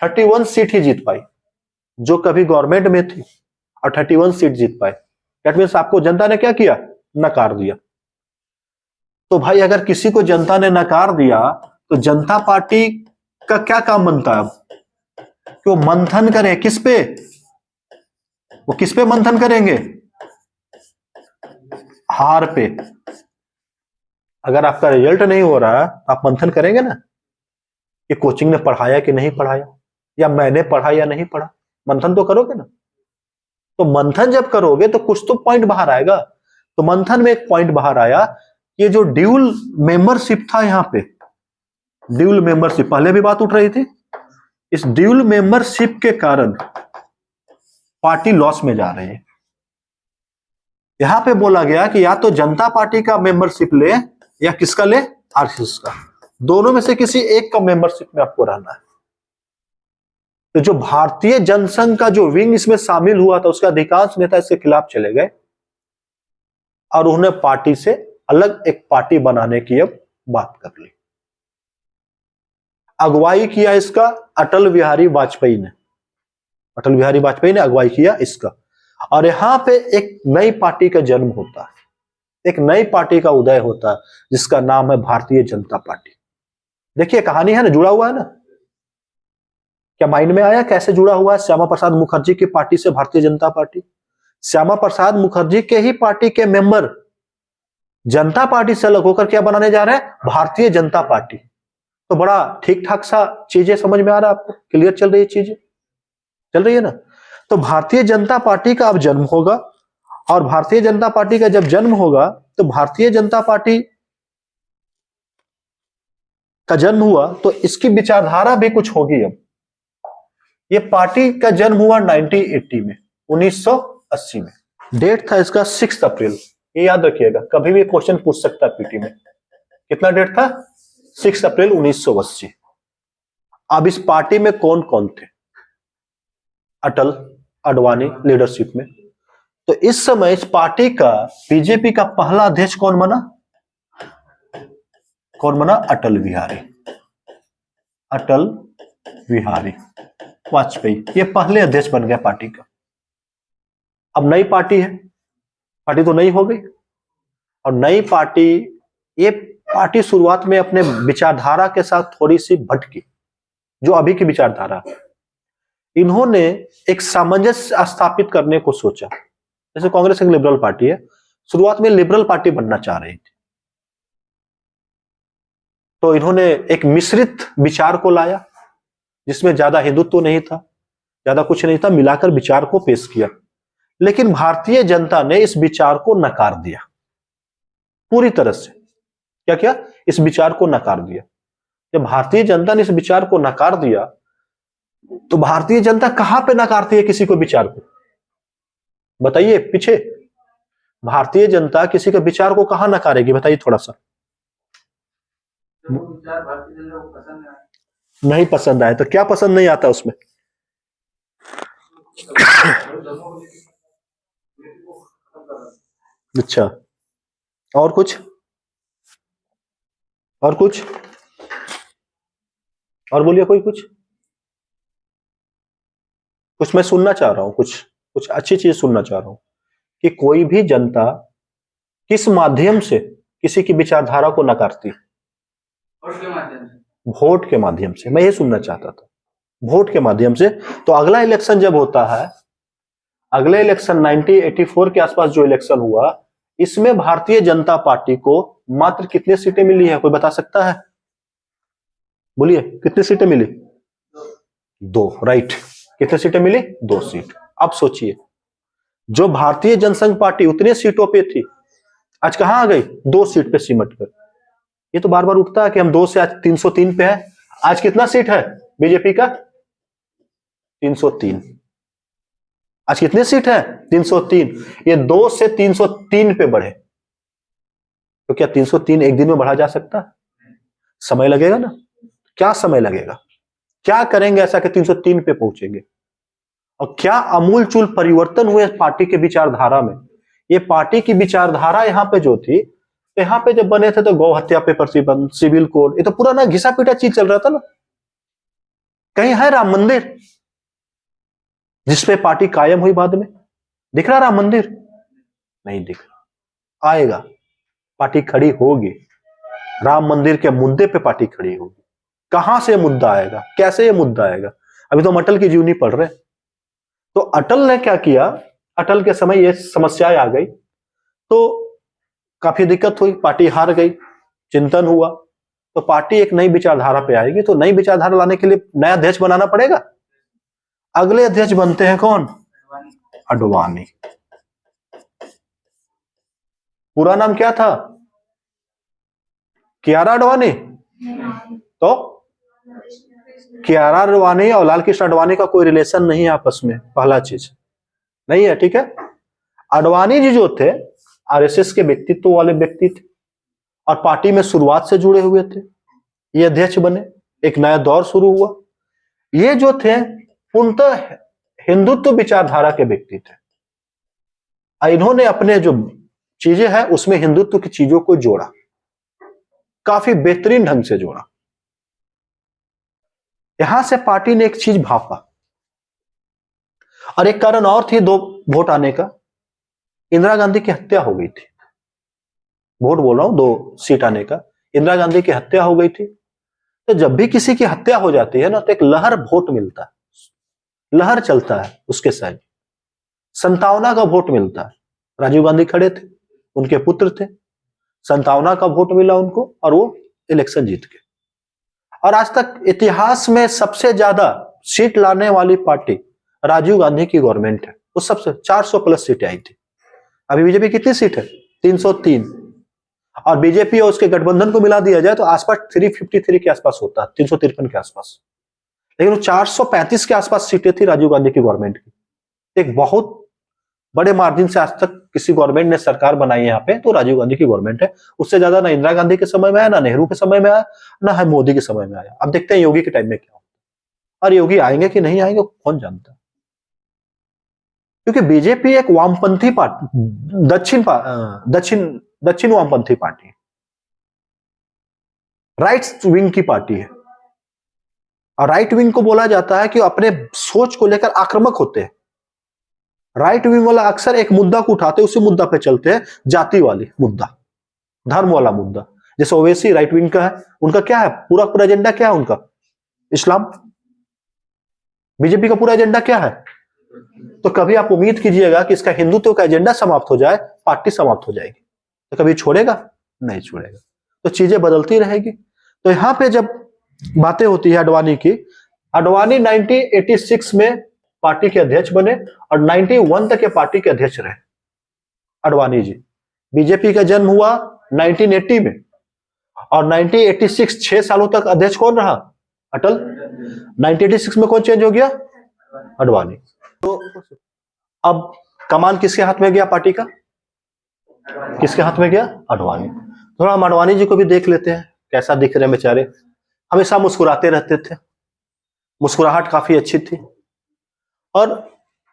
31 सीट ही जीत पाई जो कभी गवर्नमेंट में थी, और 31 सीट जीत पाए। दैट मींस आपको जनता ने क्या किया? नकार दिया। तो भाई अगर किसी को जनता ने नकार दिया तो जनता पार्टी का क्या काम बनता है अब? कि वो मंथन करें किस पे? वो किस पे मंथन करेंगे? हार पे। अगर आपका रिजल्ट नहीं हो रहा तो आप मंथन करेंगे ना कि कोचिंग ने पढ़ाया कि नहीं पढ़ाया, या मैंने पढ़ा या नहीं पढ़ा। मंथन तो करोगे ना। तो मंथन जब करोगे तो कुछ तो पॉइंट बाहर आएगा। तो मंथन में एक पॉइंट बाहर आया, ये जो ड्यूल मेंबरशिप था, यहां पे ड्यूल मेंबरशिप पहले भी बात उठ रही थी, इस ड्यूल मेंबरशिप के कारण पार्टी लॉस में जा रही है। यहां पे बोला गया कि या तो जनता पार्टी का मेंबरशिप ले या किसका ले? आरएसएस का। दोनों में से किसी एक का मेंबरशिप में आपको रहना है। तो जो भारतीय जनसंघ का जो विंग इसमें शामिल हुआ था, उसका अधिकांश नेता इसके खिलाफ चले गए और उन्होंने पार्टी से अलग एक पार्टी बनाने की अब बात कर ली। अगुवाई किया इसका अटल बिहारी वाजपेयी ने। अटल बिहारी वाजपेयी ने अगुवाई किया इसका। और यहां पे एक नई पार्टी का जन्म होता है, एक नई पार्टी का उदय होता है, जिसका नाम है भारतीय जनता पार्टी। देखिए कहानी है ना, जुड़ा हुआ है ना। क्या माइंड में आया कैसे जुड़ा हुआ है श्यामा प्रसाद मुखर्जी की पार्टी से भारतीय जनता पार्टी? श्यामा प्रसाद मुखर्जी के ही पार्टी के मेंबर जनता पार्टी से अलग होकर क्या बनाने जा रहे हैं? भारतीय जनता पार्टी। तो बड़ा ठीक ठाक सा चीजें समझ में आ रहा है आपको? क्लियर चल रही है चीजें? चल रही है ना? तो भारतीय जनता पार्टी का अब जन्म होगा, और भारतीय जनता पार्टी का जब जन्म होगा तो भारतीय जनता पार्टी का जन्म हुआ तो इसकी विचारधारा भी कुछ होगी। अब ये पार्टी का जन्म हुआ 1980 में, 1980 में। डेट था इसका 6 अप्रैल। ये याद रखिएगा, कभी भी क्वेश्चन पूछ सकता है पीटी में। कितना डेट था? 6 अप्रैल 1980। अब इस पार्टी में कौन कौन थे? अटल अडवाणी लीडरशिप में। तो इस समय इस पार्टी का, बीजेपी का पहला अध्यक्ष कौन बना? कौन बना? अटल बिहारी, अटल बिहारी वाजपेयी। ये पहले अध्यक्ष बन गया पार्टी का। अब नई पार्टी है, पार्टी तो नई हो गई, और नई पार्टी, ये पार्टी शुरुआत में अपने विचारधारा के साथ थोड़ी सी भटकी, जो अभी की विचारधारा। इन्होंने एक सामंजस्य स्थापित करने को सोचा। जैसे कांग्रेस एक लिबरल पार्टी है, शुरुआत में लिबरल पार्टी बनना चाह रही थी, तो इन्होंने एक मिश्रित विचार को लाया, जिसमें ज्यादा हिंदुत्व तो नहीं था, ज्यादा कुछ नहीं था, मिलाकर विचार को पेश किया। लेकिन भारतीय जनता ने इस विचार को नकार दिया पूरी तरह से। क्या किया? इस विचार को नकार दिया। जब भारतीय जनता ने इस विचार को नकार दिया, तो भारतीय जनता कहां पे नकारती है किसी को विचार को? बताइए पीछे। भारतीय जनता किसी के विचार को कहां नकारेगी? बताइए थोड़ा सा। नहीं पसंद आए तो क्या पसंद नहीं आता उसमें? अच्छा, और कुछ? और कुछ? और बोलिए कोई कुछ। कुछ मैं सुनना चाह रहा हूं, कुछ अच्छी चीज सुनना चाह रहा हूं कि कोई भी जनता किस माध्यम से किसी की विचारधारा को नकारती? वोट के माध्यम से। मैं ये सुनना चाहता था, वोट के माध्यम से। तो अगला इलेक्शन जब होता है, अगले इलेक्शन 1984 के आसपास जो इलेक्शन हुआ, इसमें भारतीय जनता पार्टी को मात्र कितनी सीटें मिली है? कोई बता सकता है? बोलिए कितनी सीटें मिली? 2। राइट। कितनी सीटें मिली? 2 सीट। अब सोचिए, जो भारतीय जनसंघ पार्टी उतने सीटों पे थी, आज कहां आ गई? 2 सीट पे सिमट कर। ये तो बार बार उठता है कि हम 2 से आज 303 पे है। आज कितना सीट है बीजेपी का? 303। आज कितने सीट है? 303। ये 2 से 303 पे बढ़े, तो क्या 303 एक दिन में बढ़ा जा सकता है? समय लगेगा ना। क्या समय लगेगा? क्या करेंगे ऐसा कि 303 पे पहुंचेंगे? और क्या अमूलचूल परिवर्तन हुए पार्टी के विचारधारा में। ये पार्टी की विचारधारा यहां पे जो थी, तो यहां पे जब बने थे तो गौ हत्या पे प्रतिबंध, सिविल कोड, ये तो पूरा ना घिसा पीटा चीज चल रहा था ना। कहीं है राम मंदिर जिसपे पार्टी कायम हुई? बाद में दिख रहा राम मंदिर? नहीं दिख रहा। आएगा, पार्टी खड़ी होगी, राम मंदिर के मुद्दे पे पार्टी खड़ी होगी। कहां से मुद्दा आएगा, कैसे ये मुद्दा आएगा? अभी तो हम अटल की जीवनी पढ़ रहे हैं। तो अटल ने क्या किया? अटल के समय ये समस्याएं आ गई, तो काफी दिक्कत हुई, पार्टी हार गई, चिंतन हुआ, तो पार्टी एक नई विचारधारा पे आएगी। तो नई विचारधारा लाने के लिए नया अध्यक्ष बनाना पड़ेगा। अगले अध्यक्ष बनते हैं कौन? अडवाणी। पूरा नाम क्या था? कियारा अडवाणी। तो कियारा अडवाणी और लाल कृष्ण अडवाणी का कोई रिलेशन नहीं है आपस में, पहला चीज नहीं है, ठीक है। अडवाणी जी जो थे आरएसएस के व्यक्तित्व वाले व्यक्ति थे, और पार्टी में शुरुआत से जुड़े हुए थे। ये अध्यक्ष बने, एक नया दौर शुरू हुआ। ये जो थे पूर्णतः हिंदुत्व विचारधारा के व्यक्ति थे। इन्होंने अपने जो चीजें हैं उसमें हिंदुत्व की चीजों को जोड़ा, काफी बेहतरीन ढंग से जोड़ा। यहां से पार्टी ने एक चीज भापा, और एक कारण और थी 2 वोट आने का, इंदिरा गांधी की हत्या हो गई थी। वोट बोल रहा हूं 2 सीट आने का, इंदिरा गांधी की हत्या हो गई थी। तो जब भी किसी की हत्या हो जाती है ना, तो एक लहर वोट मिलता है, लहर चलता है उसके साथ, संतावना का वोट मिलता है। राजीव गांधी खड़े थे, उनके पुत्र थे, संतावना का वोट मिला उनको और वो इलेक्शन जीत गए। और आज तक इतिहास में सबसे ज्यादा सीट लाने वाली पार्टी राजीव गांधी की गवर्नमेंट है। वो सबसे 400 प्लस सीटें आई थी। अभी बीजेपी कितनी सीट है? 303। और बीजेपी और उसके गठबंधन को मिला दिया जाए तो आसपास 353 के आसपास होता है, 353 के आसपास। लेकिन वो 435 के आसपास सीटें थी राजीव गांधी की गवर्नमेंट की। एक बहुत बड़े मार्जिन से आज तक किसी गवर्नमेंट ने सरकार बनाई है यहाँ पे, तो राजीव गांधी की गवर्नमेंट है। उससे ज्यादा ना इंदिरा गांधी के समय में आया, ना नेहरू के समय में आया, ना है मोदी के समय में आया। अब देखते हैं योगी के टाइम में क्या होगा, और योगी आएंगे कि नहीं आएंगे कौन जानता है। क्योंकि बीजेपी एक वामपंथी पार्टी, दक्षिण वामपंथी पार्टी, राइट विंग की पार्टी है। और राइट विंग को बोला जाता है कि अपने सोच को लेकर आक्रामक होते हैं। राइट विंग वाला अक्सर एक मुद्दा को उठाते, उसी मुद्दा पे चलते हैं, जाति वाली मुद्दा, धर्म वाला मुद्दा। जैसे ओवैसी राइट विंग का है, उनका क्या है, पूरा एजेंडा क्या है उनका? इस्लाम। बीजेपी का पूरा एजेंडा क्या है? तो कभी आप उम्मीद कीजिएगा कि इसका हिंदुत्व का एजेंडा समाप्त हो जाए, पार्टी समाप्त हो जाएगी, तो कभी छोड़ेगा? नहीं छोड़ेगा। तो चीजें बदलती रहेगी। तो यहां पे जब बातें होती है अडवाणी की, अडवाणी 1986 में पार्टी के अध्यक्ष बने और 91 तक के पार्टी के अध्यक्ष रहे अडवाणी जी। बीजेपी का जन्म हुआ 1980 में, और 1986 6 सालों तक अध्यक्ष कौन रहा? अटल। 1986 में कौन चेंज हो गया? अडवाणी। तो अब कमान किसके हाथ में गया पार्टी का? किसके हाथ में गया? अडवाणी। थोड़ा हम अडवाणी जी को भी देख लेते हैं, कैसा दिख रहे हैं बेचारे। हमेशा मुस्कुराते रहते थे, मुस्कुराहट काफी अच्छी थी, और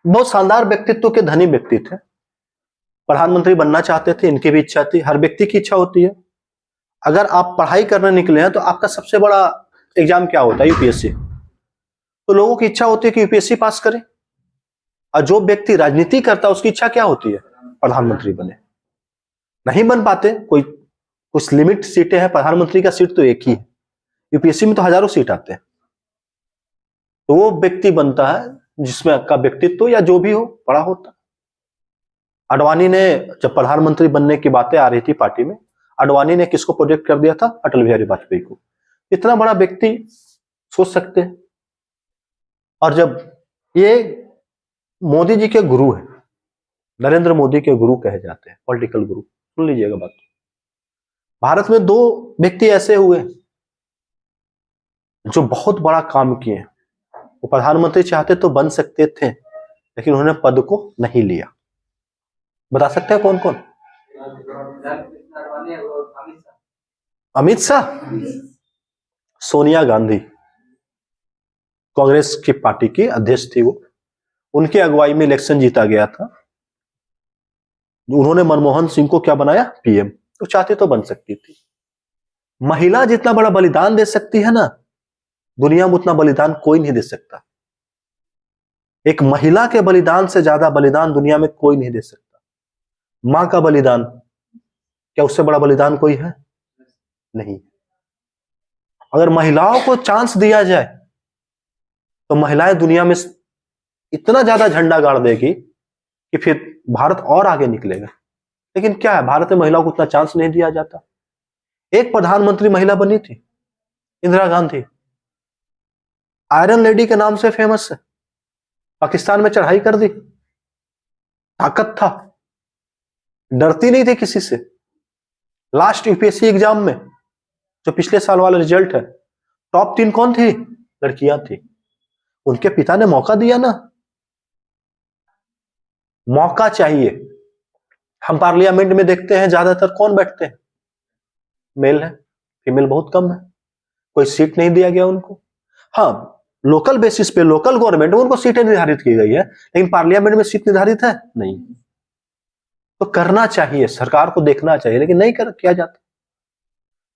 बहुत शानदार व्यक्तित्व के धनी व्यक्ति थे। प्रधानमंत्री बनना चाहते थे, इनकी भी इच्छा थी, हर व्यक्ति की इच्छा होती है। अगर आप पढ़ाई करने निकले हैं तो आपका सबसे बड़ा एग्जाम क्या होता है? यूपीएससी। तो लोगों की इच्छा होती है कि यूपीएससी पास करें, और जो व्यक्ति राजनीति करता है उसकी इच्छा क्या होती है? प्रधानमंत्री बने। नहीं बन पाते, कोई कुछ लिमिट सीटें हैं, प्रधानमंत्री का सीट तो एक ही है, यूपीएससी में तो हजारों सीट आते हैं। तो वो व्यक्ति बनता है जिसमें आपका व्यक्तित्व या जो भी हो बड़ा होता। अडवाणी ने जब प्रधानमंत्री बनने की बातें आ रही थी पार्टी में, अडवाणी ने किसको प्रोजेक्ट कर दिया था? अटल बिहारी वाजपेयी को। इतना बड़ा व्यक्ति सोच सकते हैं। और जब ये मोदी जी के गुरु हैं, नरेंद्र मोदी के गुरु कहे जाते हैं, पॉलिटिकल गुरु, सुन लीजिएगा बात। भारत में 2 व्यक्ति ऐसे हुए जो बहुत बड़ा काम किए। वो प्रधानमंत्री चाहते तो बन सकते थे, लेकिन उन्होंने पद को नहीं लिया। बता सकते हैं कौन कौन? अमित शाह, सोनिया गांधी, कांग्रेस की पार्टी की अध्यक्ष थी वो, उनकी अगुवाई में इलेक्शन जीता गया था। उन्होंने मनमोहन सिंह को क्या बनाया? पीएम। तो चाहती तो बन सकती थी। महिला जितना बड़ा बलिदान दे सकती है ना, दुनिया में उतना बलिदान कोई नहीं दे सकता। एक महिला के बलिदान से ज्यादा बलिदान दुनिया में कोई नहीं दे सकता। मां का बलिदान, क्या उससे बड़ा बलिदान कोई है? नहीं। अगर महिलाओं को चांस दिया जाए तो महिलाएं दुनिया में इतना ज्यादा झंडा गाड़ देगी कि फिर भारत और आगे निकलेगा। लेकिन क्या है, भारत में महिलाओं को उतना चांस नहीं दिया जाता। एक प्रधानमंत्री महिला बनी थी, इंदिरा गांधी, आयरन लेडी के नाम से फेमस है। पाकिस्तान में चढ़ाई कर दी, ताकत था, डरती नहीं थी किसी से। लास्ट यूपीएससी एग्जाम में जो पिछले साल वाला रिजल्ट है, टॉप 3 कौन थी? लड़कियां थी। उनके पिता ने मौका दिया ना। मौका चाहिए। हम पार्लियामेंट में देखते हैं ज्यादातर कौन बैठते हैं? मेल है, फीमेल बहुत कम है। कोई सीट नहीं दिया गया उनको। हाँ, लोकल बेसिस पे लोकल गवर्नमेंट में उनको सीटें निर्धारित की गई है, लेकिन पार्लियामेंट में सीट निर्धारित है नहीं। तो करना चाहिए, सरकार को देखना चाहिए, लेकिन नहीं किया जाता।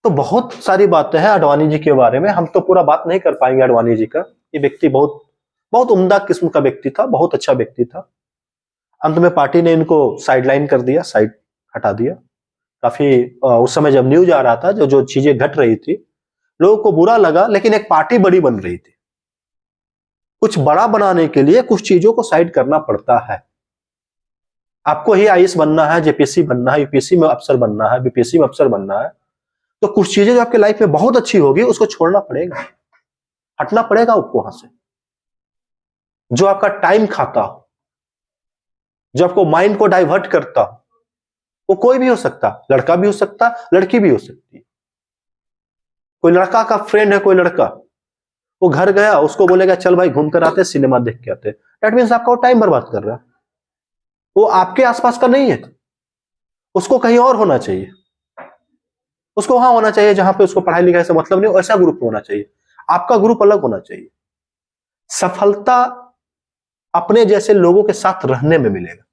तो बहुत सारी बातें हैं अडवाणी जी के बारे में, हम तो पूरा बात नहीं कर पाएंगे अडवाणी जी का। ये व्यक्ति बहुत बहुत उम्दा किस्म का व्यक्ति था, बहुत अच्छा व्यक्ति था। अंत में पार्टी ने इनको साइडलाइन कर दिया, साइड हटा दिया। काफी उस समय जब न्यूज आ रहा था, जो जो चीजें घट रही थी, लोगों को बुरा लगा, लेकिन एक पार्टी बड़ी बन रही थी। कुछ बड़ा बनाने के लिए कुछ चीजों को साइड करना पड़ता है। आपको ही आईएएस बनना है, जेपीएससी बनना है, यूपीएससी में अफसर बनना है, बीपीएससी में अफसर बनना है, तो कुछ चीजें जो आपके लाइफ में बहुत अच्छी होगी उसको छोड़ना पड़ेगा, हटना पड़ेगा आपको वहां से। जो आपका टाइम खाता हो, जो आपको माइंड को डाइवर्ट करता हो, वो कोई भी हो सकता, लड़का भी हो सकता, लड़की भी हो सकती है। कोई लड़का का फ्रेंड है, कोई लड़का, वो घर गया, उसको बोलेगा चल भाई घूम कर आते, सिनेमा देख के आते, दैट मीन्स आपका वो टाइम बर्बाद कर रहा है। वो आपके आसपास का नहीं है, उसको कहीं और होना चाहिए, उसको वहां होना चाहिए जहां पे उसको पढ़ाई लिखाई से मतलब नहीं, ऐसा ग्रुप होना चाहिए। आपका ग्रुप अलग होना चाहिए। सफलता अपने जैसे लोगों के साथ रहने में मिलेगा।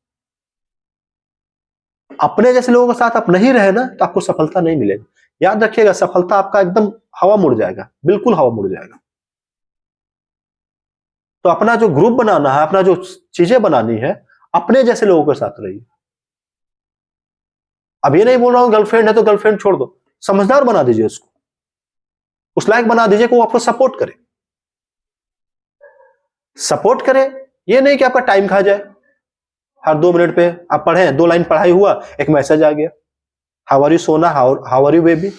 अपने जैसे लोगों के साथ आप नहीं रहे ना, तो आपको सफलता नहीं मिलेगा। याद रखिएगा, सफलता आपका एकदम हवा मुड़ जाएगा, बिल्कुल हवा मुड़ जाएगा। तो अपना जो ग्रुप बनाना है, अपना जो चीजें बनानी है, अपने जैसे लोगों के साथ रहिए। अब ये नहीं बोल रहा हूं गर्लफ्रेंड है तो गर्लफ्रेंड छोड़ दो, समझदार बना दीजिए उसको, उस लायक बना दीजिए कि वो आपको सपोर्ट करे। सपोर्ट करे, ये नहीं कि आपका टाइम खा जाए। हर 2 मिनट पे आप पढ़े, 2 लाइन पढ़ाई हुआ, एक मैसेज आ गया, हाउ आर यू सोना, हाउ आर यू बेबी,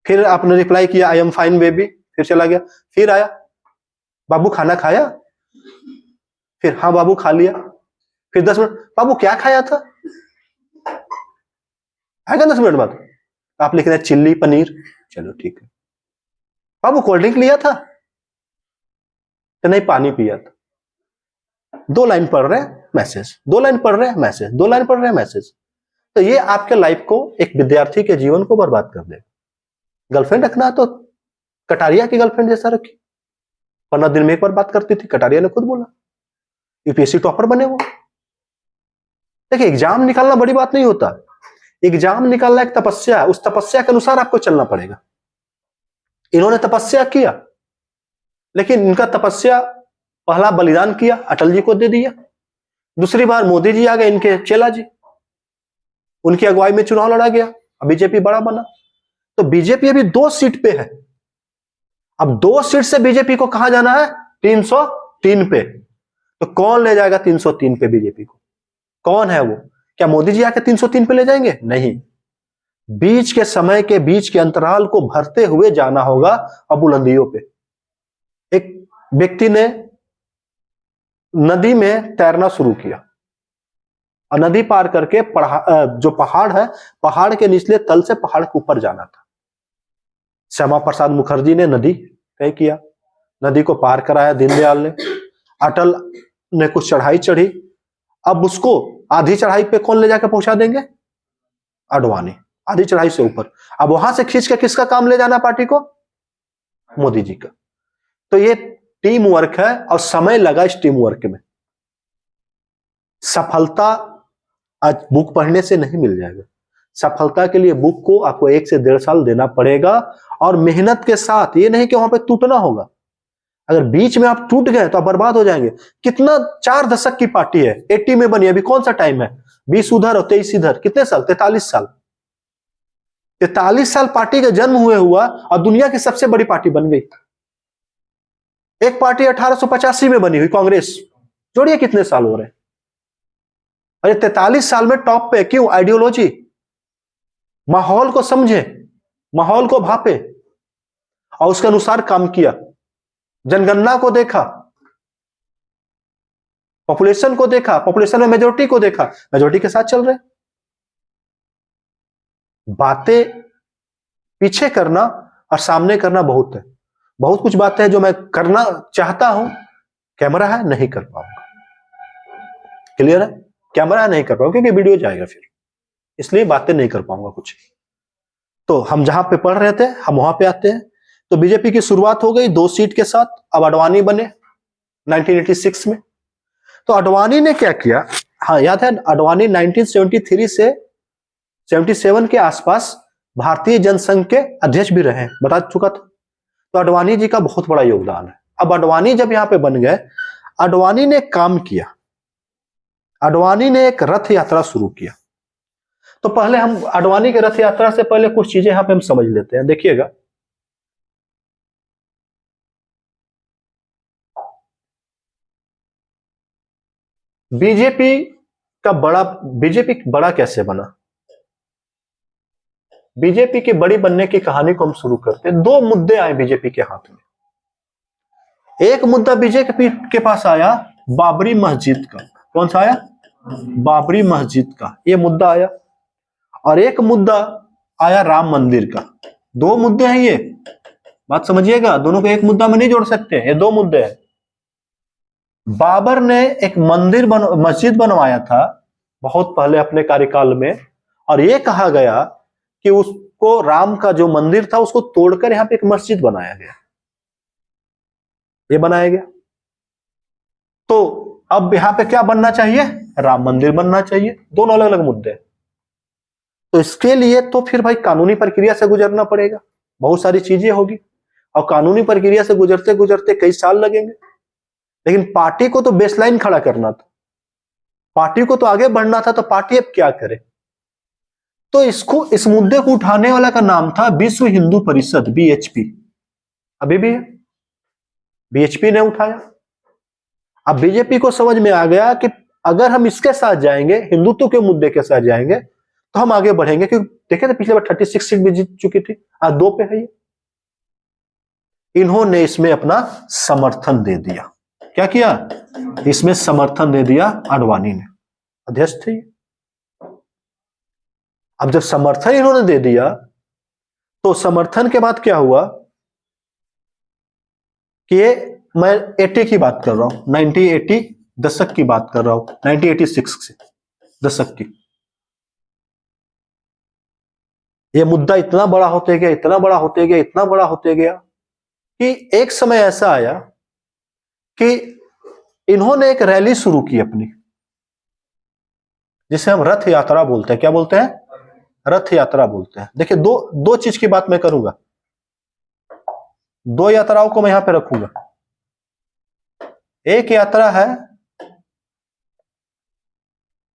फिर आपने रिप्लाई किया आई एम फाइन बेबी, फिर चला गया, फिर आया बाबू खाना खाया, फिर हाँ बाबू खा लिया, फिर 10 मिनट बाबू क्या खाया था, आएगा 10 मिनट बाद, आप लिख रहे हैं चिल्ली पनीर, चलो ठीक है। बाबू कोल्ड ड्रिंक लिया था, तो नहीं पानी पिया था। 2 लाइन पढ़ रहे हैं मैसेज, 2 लाइन पढ़ रहे हैं मैसेज, 2 लाइन पढ़ रहे हैं मैसेज। तो ये आपके लाइफ को, एक विद्यार्थी के जीवन को बर्बाद कर देगा। गर्लफ्रेंड रखना है तो कटारिया की गर्लफ्रेंड जैसा रखी, 15 दिन में एक बार बात करती थी, कटारिया ने खुद बोला। यूपीएससी टॉपर बने वो। देखिए, एग्जाम निकालना बड़ी बात नहीं होता, एग्जाम निकालना एक तपस्या है, उस तपस्या के अनुसार आपको चलना पड़ेगा। इन्होंने तपस्या किया, लेकिन इनका तपस्या, पहला बलिदान किया, अटल जी को दे दिया। दूसरी बार मोदी जी आ गए, इनके चेला जी, उनकी अगुवाई में चुनाव लड़ा गया, बीजेपी बड़ा बना। तो बीजेपी अभी 2 सीट पे है। अब 2 सीट से बीजेपी को कहां जाना है, 303 पे। तो कौन ले जाएगा 303 पे बीजेपी को? कौन है वो? क्या मोदी जी आके 303 पे ले जाएंगे? नहीं, बीच के समय के बीच के अंतराल को भरते हुए जाना होगा। अब बुलंदियों पे एक व्यक्ति ने नदी में तैरना शुरू किया और नदी पार करके जो पहाड़ है, पहाड़ के निचले तल से पहाड़ के ऊपर जाना था। श्यामा प्रसाद मुखर्जी ने नदी तय किया, नदी को पार कराया दीनदयाल ने। अटल ने कुछ चढ़ाई चढ़ी, अब उसको आधी चढ़ाई पे कौन ले जाकर पहुंचा देंगे? अडवाणी, आधी चढ़ाई से ऊपर। अब वहां से खींच के किसका काम ले जाना पार्टी को? मोदी जी का। तो ये टीम वर्क है और समय लगा इस टीम वर्क में। सफलता आज बुक पढ़ने से नहीं मिल जाएगा। सफलता के लिए बुक को आपको 1 से 1.5 साल देना पड़ेगा और मेहनत के साथ। ये नहीं कि वहां पे टूटना होगा, अगर बीच में आप टूट गए तो आप बर्बाद हो जाएंगे। कितना 4 दशक की पार्टी है, 80 में बनी, अभी कौन सा टाइम है? 20 उधर और 23 इधर, कितने साल? 43 साल। 43 साल पार्टी का जन्म हुए हुआ और दुनिया की सबसे बड़ी पार्टी बन गई। एक पार्टी 1885 में बनी हुई कांग्रेस, जोड़िए कितने साल हो रहे हैं। अरे 43 साल में टॉप पे क्यों? आइडियोलॉजी, माहौल को समझे, माहौल को भापे और उसके अनुसार काम किया। जनगणना को देखा, पॉपुलेशन को देखा, पॉपुलेशन में मेजोरिटी को देखा, मेजोरिटी के साथ चल रहे। बातें पीछे करना और सामने करना बहुत है। बहुत कुछ बातें हैं जो मैं करना चाहता हूं, कैमरा है नहीं कर पाऊंगा। क्लियर है? कैमरा है नहीं कर पाऊंगा क्योंकि वीडियो जाएगा फिर, इसलिए बातें नहीं कर पाऊंगा कुछ। तो हम जहां पे पढ़ रहे थे, हम वहां पे आते हैं। तो बीजेपी की शुरुआत हो गई 2 सीट के साथ। अब अडवाणी बने 1986 में। तो अडवाणी ने क्या किया, हाँ याद है, अडवाणी 1973 से 77 के आसपास भारतीय जनसंघ के अध्यक्ष भी रहे, बता चुका था। तो अडवाणी जी का बहुत बड़ा योगदान है। अब अडवाणी जब यहां पे बन गए, अडवाणी ने काम किया, अडवाणी ने एक रथ यात्रा शुरू किया। तो पहले हम अडवाणी के रथ यात्रा से पहले कुछ चीजें यहां पे हम समझ लेते हैं। देखिएगा, बीजेपी बड़ा कैसे बना, बीजेपी की बड़ी बनने की कहानी को हम शुरू करते हैं। 2 मुद्दे आए बीजेपी के हाथ में। एक मुद्दा बीजेपी के पास आया बाबरी मस्जिद का। कौन सा आया? बाबरी मस्जिद का, ये मुद्दा आया। और एक मुद्दा आया राम मंदिर का। 2 मुद्दे हैं ये, बात समझिएगा, दोनों को एक मुद्दा में नहीं जोड़ सकते, ये 2 मुद्दे हैं। बाबर ने एक मस्जिद बनवाया था बहुत पहले अपने कार्यकाल में, और ये कहा गया कि उसको, राम का जो मंदिर था उसको तोड़कर यहां पे एक मस्जिद बनाया गया, ये बनाया गया। तो अब यहां पे क्या बनना चाहिए? राम मंदिर बनना चाहिए। दोनों अलग अलग मुद्दे हैं। तो इसके लिए तो फिर भाई कानूनी प्रक्रिया से गुजरना पड़ेगा, बहुत सारी चीजें होगी, और कानूनी प्रक्रिया से गुजरते गुजरते कई साल लगेंगे। लेकिन पार्टी को तो बेसलाइन खड़ा करना था, पार्टी को तो आगे बढ़ना था। तो पार्टी अब क्या करे? तो इस मुद्दे को उठाने वाला का नाम था विश्व हिंदू परिषद, बीएचपी। अभी भी है, बीएचपी ने उठाया। अब बीजेपी को समझ में आ गया कि अगर हम इसके साथ जाएंगे, हिंदुत्व के मुद्दे के साथ जाएंगे, तो हम आगे बढ़ेंगे। क्योंकि देखे थे पिछले बार 36 सीट भी जीत चुकी थी, आज 2 पे है ये। इन्होंने इसमें अपना समर्थन दे दिया। क्या किया? इसमें समर्थन दे दिया अडवाणी ने, अध्यक्ष थे। अब जब समर्थन इन्होंने दे दिया, तो समर्थन के बाद क्या हुआ कि मैं 80 की बात कर रहा हूं, 1980 दशक की बात कर रहा हूं, 1986 से दशक की। ये मुद्दा इतना बड़ा होते गया, इतना बड़ा होते गया, इतना बड़ा होते गया कि एक समय ऐसा आया कि इन्होंने एक रैली शुरू की अपनी, जिसे हम रथ यात्रा बोलते हैं। क्या बोलते हैं? रथ यात्रा बोलते हैं। देखिए, दो चीज की बात मैं करूंगा, 2 यात्राओं को मैं यहां पे रखूंगा। एक यात्रा है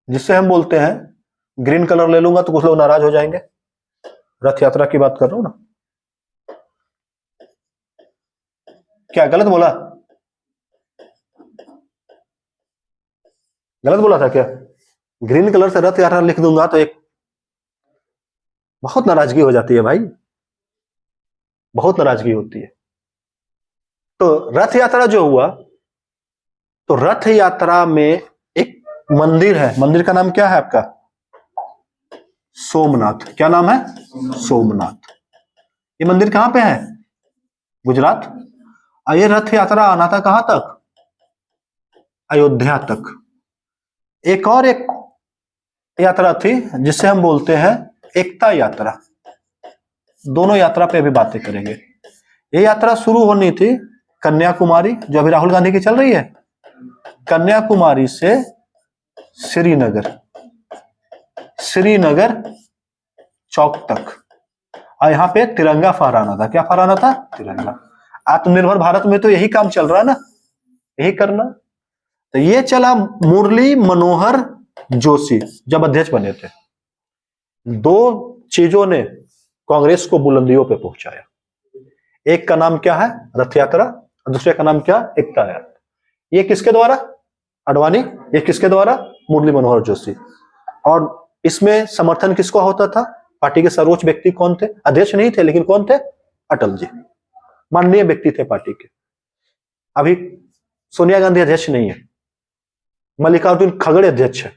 जिसे हम बोलते हैं, ग्रीन कलर ले लूंगा तो कुछ लोग नाराज हो जाएंगे, रथ यात्रा की बात कर रहा हूं ना। क्या गलत बोला? गलत बोला था क्या? ग्रीन कलर से रथ यात्रा लिख दूंगा तो एक बहुत नाराजगी हो जाती है भाई, बहुत नाराजगी होती है। तो रथ यात्रा जो हुआ, तो रथ यात्रा में एक मंदिर है, मंदिर का नाम क्या है आपका? सोमनाथ। क्या नाम है? सोमनाथ। ये मंदिर कहां पे है? गुजरात। और ये रथ यात्रा आना था कहां तक? अयोध्या तक। एक और एक यात्रा थी जिसे हम बोलते हैं एकता यात्रा। दोनों यात्रा पे अभी बातें करेंगे। ये यात्रा शुरू होनी थी कन्याकुमारी, जो अभी राहुल गांधी की चल रही है, कन्याकुमारी से श्रीनगर चौक तक। और यहां पे तिरंगा फहराना था। क्या फहराना था? तिरंगा। आत्मनिर्भर भारत में तो यही काम चल रहा है ना, यही करना। तो ये चला मुरली मनोहर जोशी जब अध्यक्ष बने थे। 2 चीजों ने कांग्रेस को बुलंदियों पे पहुंचाया। एक का नाम क्या है? रथ यात्रा, और दूसरे का नाम क्या? एकता यात्रा। ये किसके द्वारा? अडवाणी। ये किसके द्वारा? मुरली मनोहर जोशी। और इसमें समर्थन किसको होता था? पार्टी के सर्वोच्च व्यक्ति कौन थे? अध्यक्ष नहीं थे, लेकिन कौन थे? अटल जी, माननीय व्यक्ति थे पार्टी के। अभी सोनिया गांधी अध्यक्ष नहीं है, मल्लिकार्जुन खड़गे अध्यक्ष है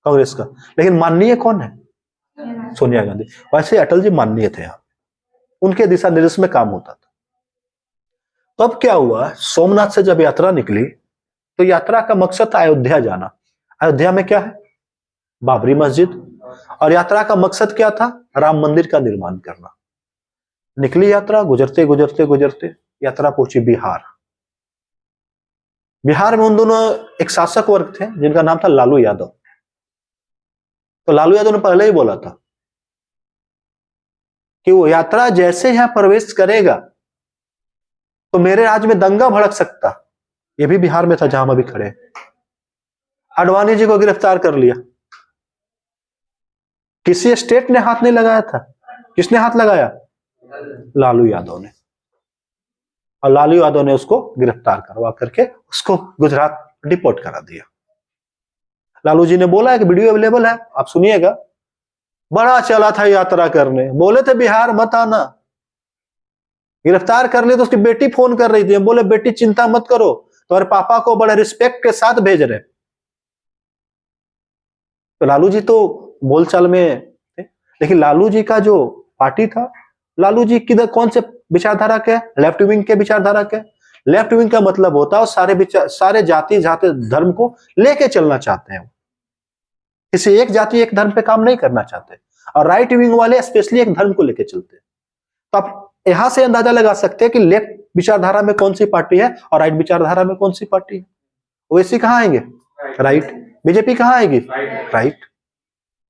कांग्रेस का, लेकिन माननीय कौन है? सोनिया गांधी। वैसे अटल जी माननीय थे, यहां उनके दिशा निर्देश में काम होता था। तो अब क्या हुआ, सोमनाथ से जब यात्रा निकली, तो यात्रा का मकसद था अयोध्या जाना। अयोध्या में क्या है? बाबरी मस्जिद। और यात्रा का मकसद क्या था? राम मंदिर का निर्माण करना। निकली यात्रा, गुजरते गुजरते गुजरते यात्रा पहुंची बिहार। बिहार में उन दोनों एक शासक वर्ग थे जिनका नाम था लालू यादव। तो लालू यादव ने पहले ही बोला था कि वो यात्रा जैसे यहां प्रवेश करेगा तो मेरे राज्य में दंगा भड़क सकता। ये भी बिहार में था जहां हम अभी खड़े। आडवाणी जी को गिरफ्तार कर लिया। किसी स्टेट ने हाथ नहीं लगाया था। किसने हाथ लगाया? लालू यादव ने। और लालू यादव ने उसको गिरफ्तार करवा करके उसको गुजरात डिपोर्ट करा दिया। लालू जी ने बोला है कि वीडियो अवेलेबल है, आप सुनिएगा। बड़ा चला था यात्रा करने, बोले थे बिहार मत आना, गिरफ्तार कर लिए तो उसकी बेटी फोन कर रही थी, बोले बेटी चिंता मत करो, तुम्हारे पापा को बड़े रिस्पेक्ट के साथ भेज रहे। तो लालू जी तो बोलचाल में थे, लेकिन लालू जी का जो पार्टी था, लालू जी किधर कौन से विचारधारा के? लेफ्ट विंग के विचारधारा के। लेफ्ट विंग का मतलब होता है सारे जाति धर्म को लेके चलना चाहते हैं, किसी एक जाति एक धर्म पे काम नहीं करना चाहते। और राइट विंग वाले स्पेशली एक धर्म को लेके चलते हैं। तो आप यहां से अंदाजा लगा सकते हैं कि लेफ्ट विचारधारा में कौन सी पार्टी है और राइट विचारधारा में कौन सी पार्टी है। ओवैसी कहां आएंगे? राइट। बीजेपी कहां आएगी? राइट।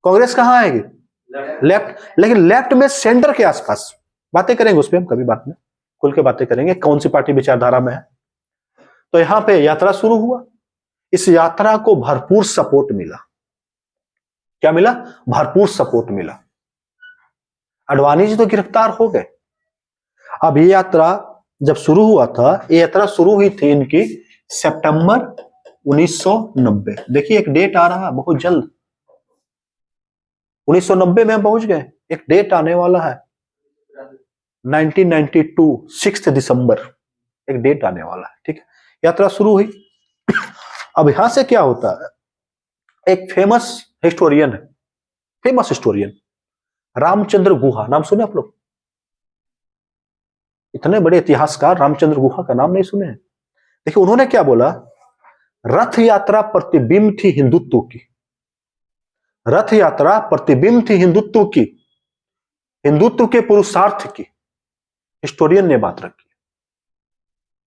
कांग्रेस कहां आएगी? लेफ्ट। लेकिन लेफ्ट में सेंटर के आसपास बातें करेंगे, उस पर हम कभी बात में खुल के बातें करेंगे कौन सी पार्टी विचारधारा में है। तो यहां पे यात्रा शुरू हुआ। इस यात्रा को भरपूर सपोर्ट मिला। क्या मिला? भरपूर सपोर्ट मिला। आडवाणी जी तो गिरफ्तार हो गए। अब ये यात्रा जब शुरू हुआ था, ये यात्रा शुरू हुई थी इनकी सितंबर 1990। देखिए एक डेट आ रहा है बहुत जल्द, 1990 में हम पहुंच गए। एक डेट आने वाला है 1992 6 दिसंबर, एक डेट आने वाला है। ठीक है, यात्रा शुरू हुई। अब यहां से क्या होता है, एक फेमस हिस्टोरियन है, फेमस हिस्टोरियन रामचंद्र गुहा, नाम सुने आप लोग? इतने बड़े इतिहासकार रामचंद्र गुहा का नाम नहीं सुने हैं? देखिए उन्होंने क्या बोला, रथ यात्रा प्रतिबिंब थी हिंदुत्व की। रथ यात्रा प्रतिबिंब थी हिंदुत्व की, हिंदुत्व के पुरुषार्थ की। हिस्टोरियन ने बात रखी।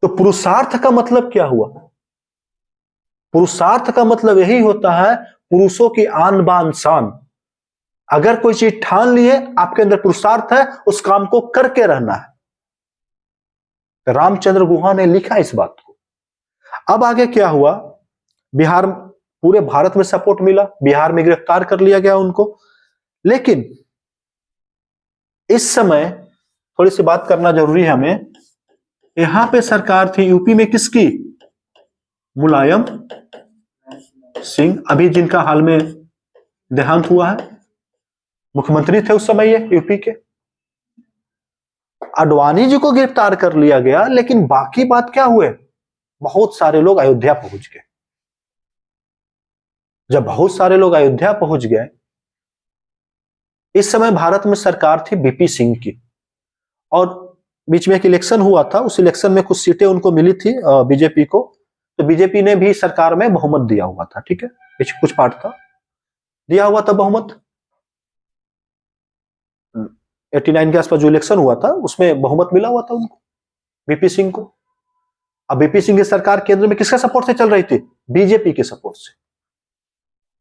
तो पुरुषार्थ का मतलब क्या हुआ? पुरुषार्थ का मतलब यही होता है पुरुषों की आन बान शान। अगर कोई चीज ठान लिए, आपके अंदर पुरुषार्थ है, उस काम को करके रहना है। तो रामचंद्र गुहा ने लिखा इस बात को। अब आगे क्या हुआ, बिहार, पूरे भारत में सपोर्ट मिला, बिहार में गिरफ्तार कर लिया गया उनको। लेकिन इस समय थोड़ी सी बात करना जरूरी है हमें। यहां पे सरकार थी यूपी में किसकी? मुलायम सिंह, अभी जिनका हाल में देहांत हुआ है, मुख्यमंत्री थे उस समय ये यूपी के। आडवाणी जी को गिरफ्तार कर लिया गया, लेकिन बाकी बात क्या हुए, बहुत सारे लोग अयोध्या पहुंच गए। जब बहुत सारे लोग अयोध्या पहुंच गए, इस समय भारत में सरकार थी बीपी सिंह की, और बीच में एक इलेक्शन हुआ था, उस इलेक्शन में कुछ सीटें उनको मिली थी बीजेपी को, तो बीजेपी ने भी सरकार में बहुमत दिया हुआ था। ठीक है, कुछ पार्ट था, दिया हुआ था बहुमत। 89 के आसपास जो इलेक्शन हुआ था उसमें बहुमत मिला हुआ था उनको, बीपी सिंह को। अब बीपी सिंह की सरकार केंद्र में किसके सपोर्ट से चल रही थी? बीजेपी के सपोर्ट से।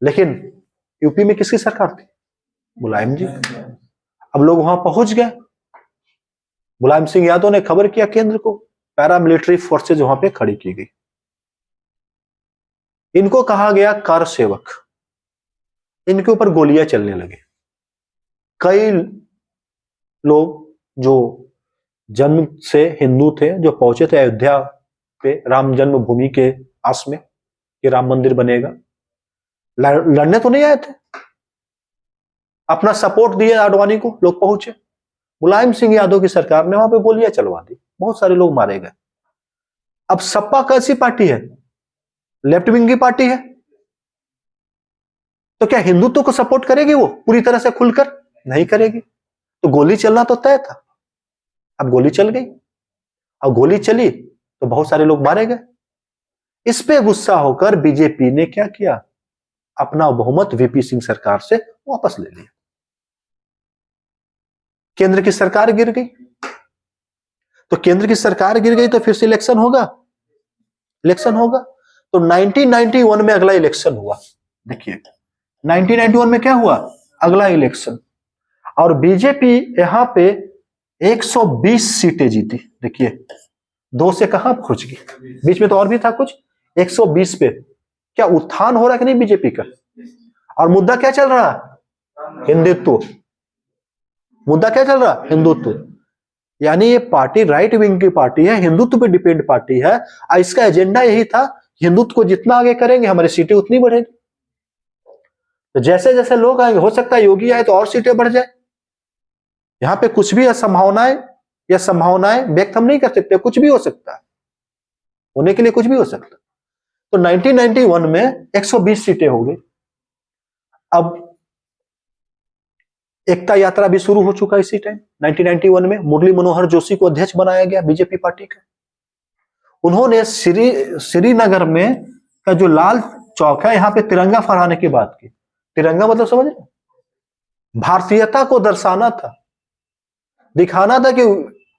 लेकिन यूपी में किसकी सरकार थी? मुलायम जी। अब लोग वहां पहुंच गए। मुलायम सिंह यादव ने खबर किया केंद्र को, पैरामिलिट्री फोर्सेज वहां पे खड़ी की गई। इनको कहा गया कार सेवक। इनके ऊपर गोलियां चलने लगे। कई लोग जो जन्म से हिंदू थे, जो पहुंचे थे अयोध्या पे राम जन्मभूमि के आस में कि राम मंदिर बनेगा, लड़ने तो नहीं आए थे, अपना सपोर्ट दिए आडवाणी को, लोग पहुंचे। मुलायम सिंह यादव की सरकार ने वहां पे गोलियां चलवा दी, बहुत सारे लोग मारे गए। अब सपा कैसी पार्टी है? लेफ्ट विंग की पार्टी है, तो क्या हिंदुत्व को सपोर्ट करेगी वो पूरी तरह से खुलकर? नहीं करेगी। तो गोली चलना तो तय था। अब गोली चल गई, अब गोली चली तो बहुत सारे लोग मारे गए। इस पे गुस्सा होकर बीजेपी ने क्या किया, अपना बहुमत वीपी सिंह सरकार से वापस ले लिया। केंद्र की सरकार गिर गई। तो केंद्र की सरकार गिर गई तो फिर से इलेक्शन होगा, इलेक्शन होगा। तो 1991 में अगला इलेक्शन हुआ। देखिए 1991 में क्या हुआ, अगला इलेक्शन, और बीजेपी यहां पे 120 सीटें जीती। देखिए 2 से कहां पहुंच गई, बीच में तो और भी था कुछ, 120 पे क्या उत्थान हो रहा है कि नहीं बीजेपी का। और मुद्दा क्या चल रहा है, हिंदुत्व। मुद्दा क्या चल रहा है, हिंदुत्व। यानी ये पार्टी राइट विंग की पार्टी है, हिंदुत्व पे डिपेंड पार्टी है, और इसका एजेंडा यही था, हिंदुत्व को जितना आगे करेंगे हमारी सीटें उतनी बढ़ेगी। तो जैसे जैसे लोग आएंगे, हो सकता है योगी आए तो और सीटें बढ़ जाए। यहां पे कुछ भी असंभावनाएं या संभावनाएं व्यक्त हम नहीं कर सकते, कुछ भी हो सकता है, होने के लिए कुछ भी हो सकता है। तो 1991 में 120 सीटें हो गई। अब एकता यात्रा भी शुरू हो चुका इसी टाइम 1991 में। मुरली मनोहर जोशी को अध्यक्ष बनाया गया बीजेपी पार्टी का। उन्होंने श्रीनगर में का जो लाल चौक है, यहां पे तिरंगा फहराने की बात की। तिरंगा मतलब समझ रहे, भारतीयता को दर्शाना था, दिखाना था कि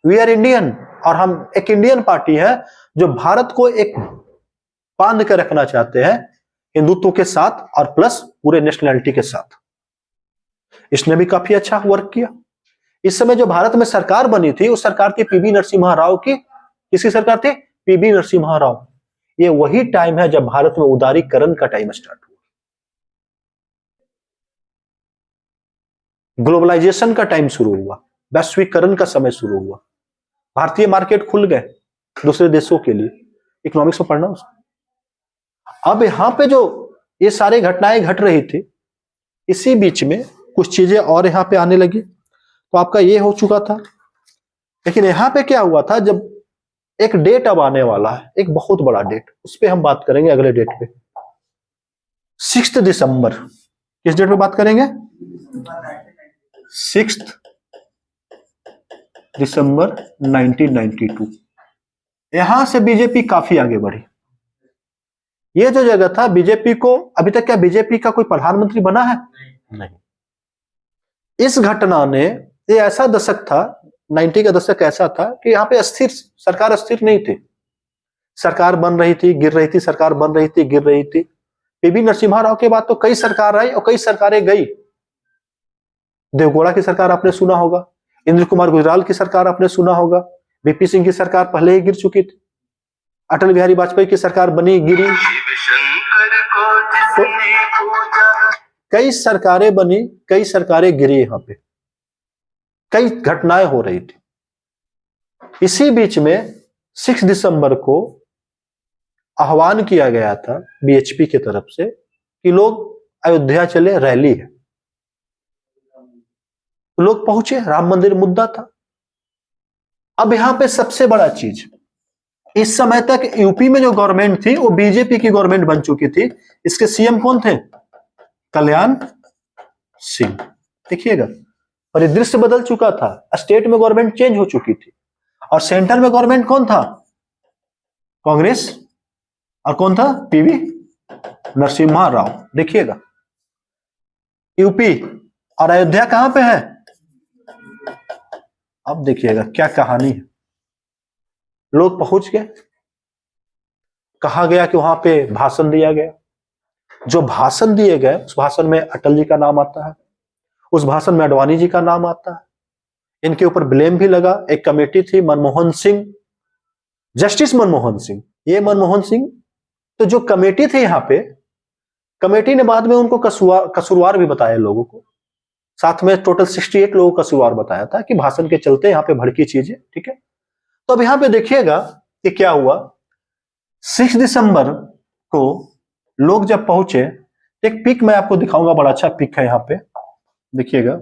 वी आर इंडियन, और हम एक इंडियन पार्टी है जो भारत को एक बांध कर रखना चाहते हैं हिंदुत्व के साथ और प्लस पूरे नेशनलिटी के साथ। इसने भी काफी अच्छा वर्क किया। इस समय जो भारत में सरकार बनी थी, उस सरकार थी पीवी नरसिम्हा राव की। किसकी सरकार थी, पीवी नरसिम्हा राव। ये वही टाइम है जब भारत में उदारीकरण का टाइम स्टार्ट हुआ, ग्लोबलाइजेशन का टाइम शुरू हुआ, वैश्वीकरण का समय शुरू हुआ। भारतीय मार्केट खुल गए दूसरे देशों के लिए। इकोनॉमिक्स में पढ़ना उसको। अब यहां पे जो ये सारी घटनाएं घट रही थी, इसी बीच में कुछ चीजें और यहां पे आने लगी। तो आपका ये हो चुका था, लेकिन यहां पे क्या हुआ था, जब एक डेट अब आने वाला है, एक बहुत बड़ा डेट, उस पर हम बात करेंगे अगले डेट पे, 6 दिसंबर। किस डेट पे बात करेंगे, 6 दिसंबर 1992। यहां से बीजेपी काफी आगे बढ़ी। ये जो जगह था बीजेपी को, अभी तक क्या बीजेपी का कोई प्रधानमंत्री बना है, नहीं। इस घटना ने, ये ऐसा दशक था, 90 का दशक ऐसा था कि यहाँ पे अस्थिर सरकार, अस्थिर नहीं थी। सरकार बन रही थी, गिर रही थी, सरकार बन रही थी, गिर रही थी। पीवी नरसिम्हा राव के बाद तो कई सरकार आई और कई सरकारें गई। देवगौड़ा की सरकार आपने सुना होगा, इंद्र कुमार गुजराल की सरकार आपने सुना होगा, वीपी सिंह की सरकार पहले ही गिर चुकी थी, अटल बिहारी वाजपेयी की सरकार बनी, गिरी। तो कई सरकारें बनी, कई सरकारें गिरी, यहां पे कई घटनाएं हो रही थी। इसी बीच में 6 दिसंबर को आह्वान किया गया था बीएचपी की तरफ से कि लोग अयोध्या चले, रैली है। तो लोग पहुंचे, राम मंदिर मुद्दा था। अब यहां पे सबसे बड़ा चीज, इस समय तक यूपी में जो गवर्नमेंट थी वो बीजेपी की गवर्नमेंट बन चुकी थी। इसके सीएम कौन थे, कल्याण सिंह। देखिएगा परिदृश्य बदल चुका था, स्टेट में गवर्नमेंट चेंज हो चुकी थी, और सेंटर में गवर्नमेंट कौन था, कांग्रेस, और कौन था, पीवी नरसिम्हा राव। देखिएगा यूपी और अयोध्या कहां पे है। अब देखिएगा क्या कहानी है। लोग पहुंच गए, कहा गया कि वहां पे भाषण दिया गया। जो भाषण दिए गए उस भाषण में अटल जी का नाम आता है, उस भाषण में अडवाणी जी का नाम आता है। इनके ऊपर ब्लेम भी लगा। एक कमेटी थी, मनमोहन सिंह, जस्टिस मनमोहन सिंह। ये मनमोहन सिंह, तो जो कमेटी थी यहाँ पे, कमेटी ने बाद में उनको कसूरवार भी बताया लोगों को। साथ में टोटल 68 लोगों का कसूरवार बताया था कि भाषण के चलते यहाँ पे भड़की चीजें, ठीक है। तो अब यहाँ पे देखिएगा कि क्या हुआ। 6 दिसंबर को लोग जब पहुंचे, एक पिक मैं आपको दिखाऊंगा, बड़ा अच्छा पिक है यहाँ पे, देखिएगा।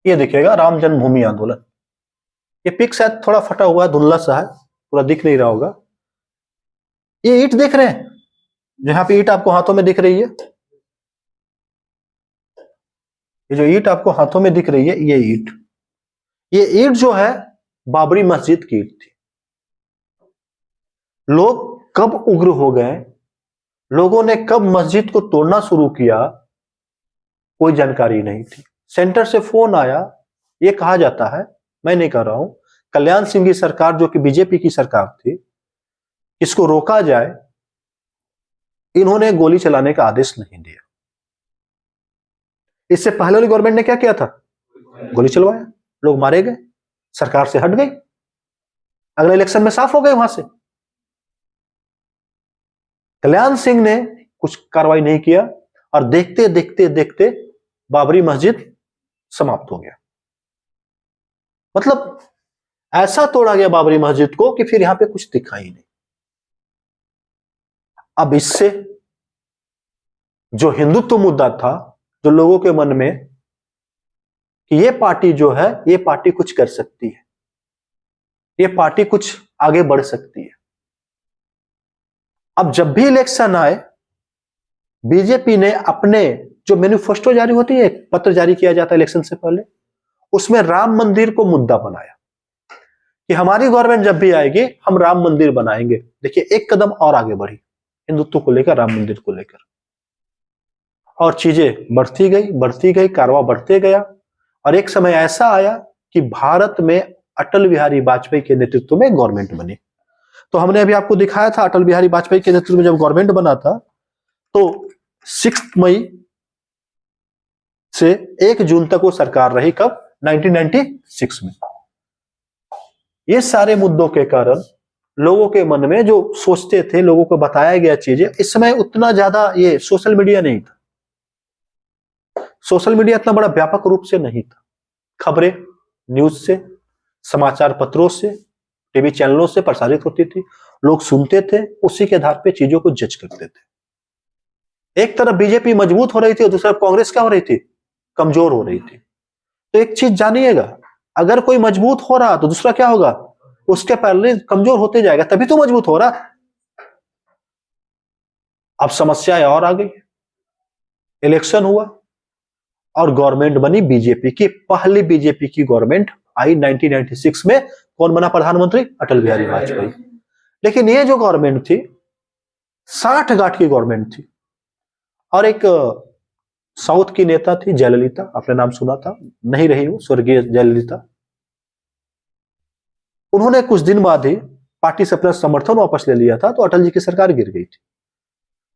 ये देखिएगा राम जन्मभूमि आंदोलन। ये पिक शायद थोड़ा फटा हुआ है, धुंधला सा है, पूरा दिख नहीं रहा होगा। ये ईंट देख रहे हैं, जहां पे ईंट आपको हाथों में दिख रही है, ये जो ईंट आपको हाथों में दिख रही है, ये ईंट जो है बाबरी मस्जिद की ईंट थी। लोग कब उग्र हो गए, लोगों ने कब मस्जिद को तोड़ना शुरू किया, कोई जानकारी नहीं थी। सेंटर से फोन आया, ये कहा जाता है, मैं नहीं कह रहा हूं, कल्याण सिंह की सरकार जो कि बीजेपी की सरकार थी, इसको रोका जाए, इन्होंने गोली चलाने का आदेश नहीं दिया। इससे पहले वाली गवर्नमेंट ने क्या किया था? गोली चलवाया, लोग मारे गए, सरकार से हट गई, अगले इलेक्शन में साफ हो गए वहां से। कल्याण सिंह ने कुछ कार्रवाई नहीं किया और देखते देखते देखते बाबरी मस्जिद समाप्त हो गया। मतलब ऐसा तोड़ा गया बाबरी मस्जिद को कि फिर यहां पे कुछ दिखा ही नहीं। अब इससे जो हिंदुत्व मुद्दा था, जो लोगों के मन में कि ये पार्टी जो है, ये पार्टी कुछ कर सकती है, ये पार्टी कुछ आगे बढ़ सकती है। अब जब भी इलेक्शन आए, बीजेपी ने अपने जो मैनिफेस्टो जारी होती है, एक पत्र जारी किया जाता है इलेक्शन से पहले, उसमें राम मंदिर को मुद्दा बनाया कि हमारी गवर्नमेंट जब भी आएगी हम राम मंदिर बनाएंगे। देखिए, एक कदम और आगे बढ़ी हिंदुत्व को लेकर, राम मंदिर को लेकर, और चीजें बढ़ती गई, कारवा बढ़ते गया। और एक समय ऐसा आया कि भारत में अटल बिहारी वाजपेयी के नेतृत्व में गवर्नमेंट बनी। तो हमने अभी आपको दिखाया था, अटल बिहारी वाजपेयी के नेतृत्व में जब गवर्नमेंट बना था, तो 6 मई से 1 जून तक वो सरकार रही। कब? 1996 में। ये सारे मुद्दों के कारण लोगों के मन में जो सोचते थे, लोगों को बताया गया चीजें, इस समय उतना ज्यादा ये सोशल मीडिया नहीं था, सोशल मीडिया इतना बड़ा व्यापक रूप से नहीं था। खबरें न्यूज से, समाचार पत्रों से, टीवी चैनलों से प्रसारित होती थी, लोग सुनते थे, उसी के आधार पे चीजों को जज करते थे। एक तरफ बीजेपी मजबूत हो रही थी और दूसरी तरफ कांग्रेस क्या हो रही थी? कमजोर हो रही थी। तो एक चीज जानिएगा, अगर कोई मजबूत हो रहा तो दूसरा क्या होगा? उसके पहले कमजोर होते जाएगा, तभी तो मजबूत हो रहा। अब समस्या और आ गई, इलेक्शन हुआ और गवर्नमेंट बनी बीजेपी की। पहली बीजेपी की गवर्नमेंट आई 1996 में। कौन बना प्रधानमंत्री? अटल बिहारी वाजपेयी। लेकिन ये जो गवर्नमेंट थी, 60 गांठ की गवर्नमेंट थी। और एक साउथ की नेता थी जयललिता, आपने नाम सुना था, नहीं रही वो, स्वर्गीय जयललिता। उन्होंने कुछ दिन बाद ही पार्टी से अपना समर्थन वापस ले लिया था, तो अटल जी की सरकार गिर गई थी।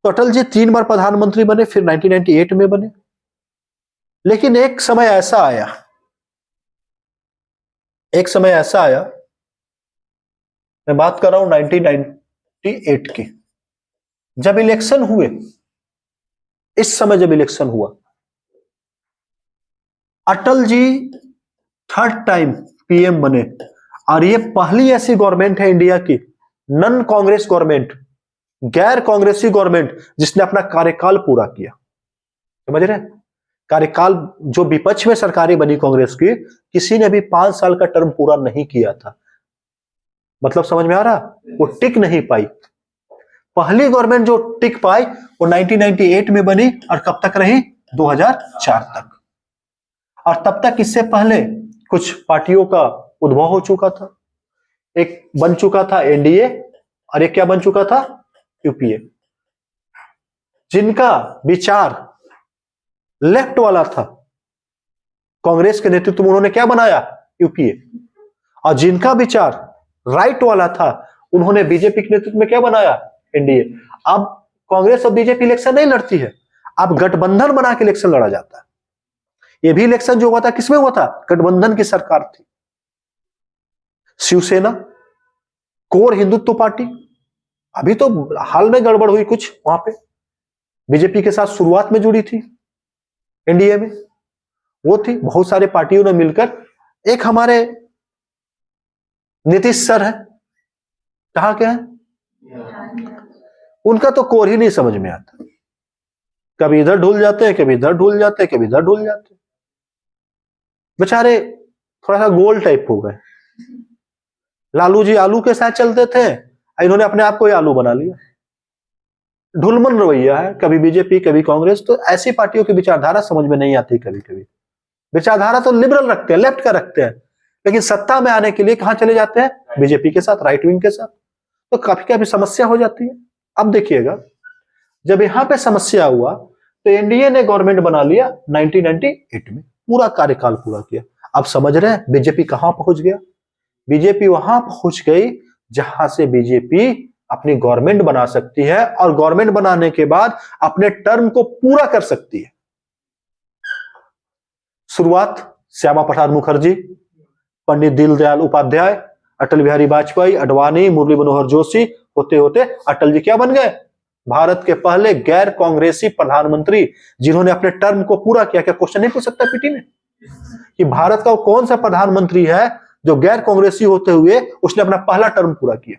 तो अटल जी 3 बार प्रधानमंत्री बने, फिर 1998 में बने। लेकिन एक समय ऐसा आया, मैं बात कर रहा हूं 1998 की, जब इलेक्शन हुए, इस समय जब इलेक्शन हुआ, Atal ji 3rd time PM बने। और ये पहली ऐसी गवर्नमेंट है इंडिया की, नन कांग्रेस गवर्नमेंट, गैर कांग्रेसी गवर्नमेंट, जिसने अपना कार्यकाल पूरा किया। समझ रहे? कार्यकाल जो विपक्ष में सरकारें बनी कांग्रेस की, किसी ने भी 5 साल का टर्म पूरा नहीं किया था। मतलब समझ में आ रहा? वो टिक नहीं पाई। पहली गवर्नमेंट जो टिक पाई वो 1998 में बनी, और कब तक रही? 2004 तक। और तब तक इससे पहले कुछ पार्टियों का उद्भव हो चुका था। एक बन चुका था एनडीए, और एक क्या बन चुका था? यूपीए, जिनका विचार लेफ्ट वाला था। कांग्रेस के नेतृत्व में उन्होंने क्या बनाया? यूपीए। और जिनका विचार राइट वाला था, उन्होंने बीजेपी के नेतृत्व में क्या बनाया? एनडीए। अब कांग्रेस और बीजेपी इलेक्शन नहीं लड़ती है, अब गठबंधन बना के इलेक्शन लड़ा जाता है। यह भी इलेक्शन जो हुआ था, किसमें हुआ था? गठबंधन की सरकार थी। शिवसेना, कोर हिंदुत्व पार्टी, अभी तो हाल में गड़बड़ हुई कुछ वहां पे, बीजेपी के साथ शुरुआत में जुड़ी थी एनडीए में, वो थी। बहुत सारे पार्टियों ने मिलकर, एक हमारे नीतीश सर है, कहां के हैं? उनका तो कोर ही नहीं समझ में आता, कभी इधर ढूल जाते हैं, कभी इधर ढूल जाते हैं, कभी इधर ढूल जाते हैं। बेचारे थोड़ा सा गोल टाइप हो गए। लालू जी आलू के साथ चलते थे, इन्होंने अपने आप को ही आलू बना लिया। ढुलमन रवैया है, कभी बीजेपी कभी कांग्रेस। तो ऐसी पार्टियों की विचारधारा समझ में नहीं आती। कभी कभी विचारधारा तो लिबरल रखते हैं, लेफ्ट का रखते हैं, लेकिन सत्ता में आने के लिए कहां चले जाते हैं? बीजेपी के साथ, राइट विंग के साथ। तो काफी काफी समस्या हो जाती है। अब देखिएगा, जब यहां पे समस्या हुआ तो एनडीए ने गवर्नमेंट बना लिया 1998 में। पूरा कार्यकाल पूरा किया। अब समझ रहे हैं बीजेपी कहां पहुंच गया? बीजेपी वहां पहुंच गई जहां से बीजेपी अपनी गवर्नमेंट बना सकती है और गवर्नमेंट बनाने के बाद अपने टर्म को पूरा कर सकती है। शुरुआत श्यामा प्रसाद मुखर्जी, पंडित दीनदयाल उपाध्याय, अटल बिहारी वाजपेयी, अडवाणी, मुरली मनोहर जोशी, होते होते अटल जी क्या बन गए? भारत के पहले गैर कांग्रेसी प्रधानमंत्री, जिन्होंने अपने टर्म को पूरा किया। क्या क्वेश्चन नहीं पूछ सकता पीटी में कि भारत का कौन सा प्रधानमंत्री है जो गैर कांग्रेसी होते हुए उसने अपना पहला टर्म पूरा किया?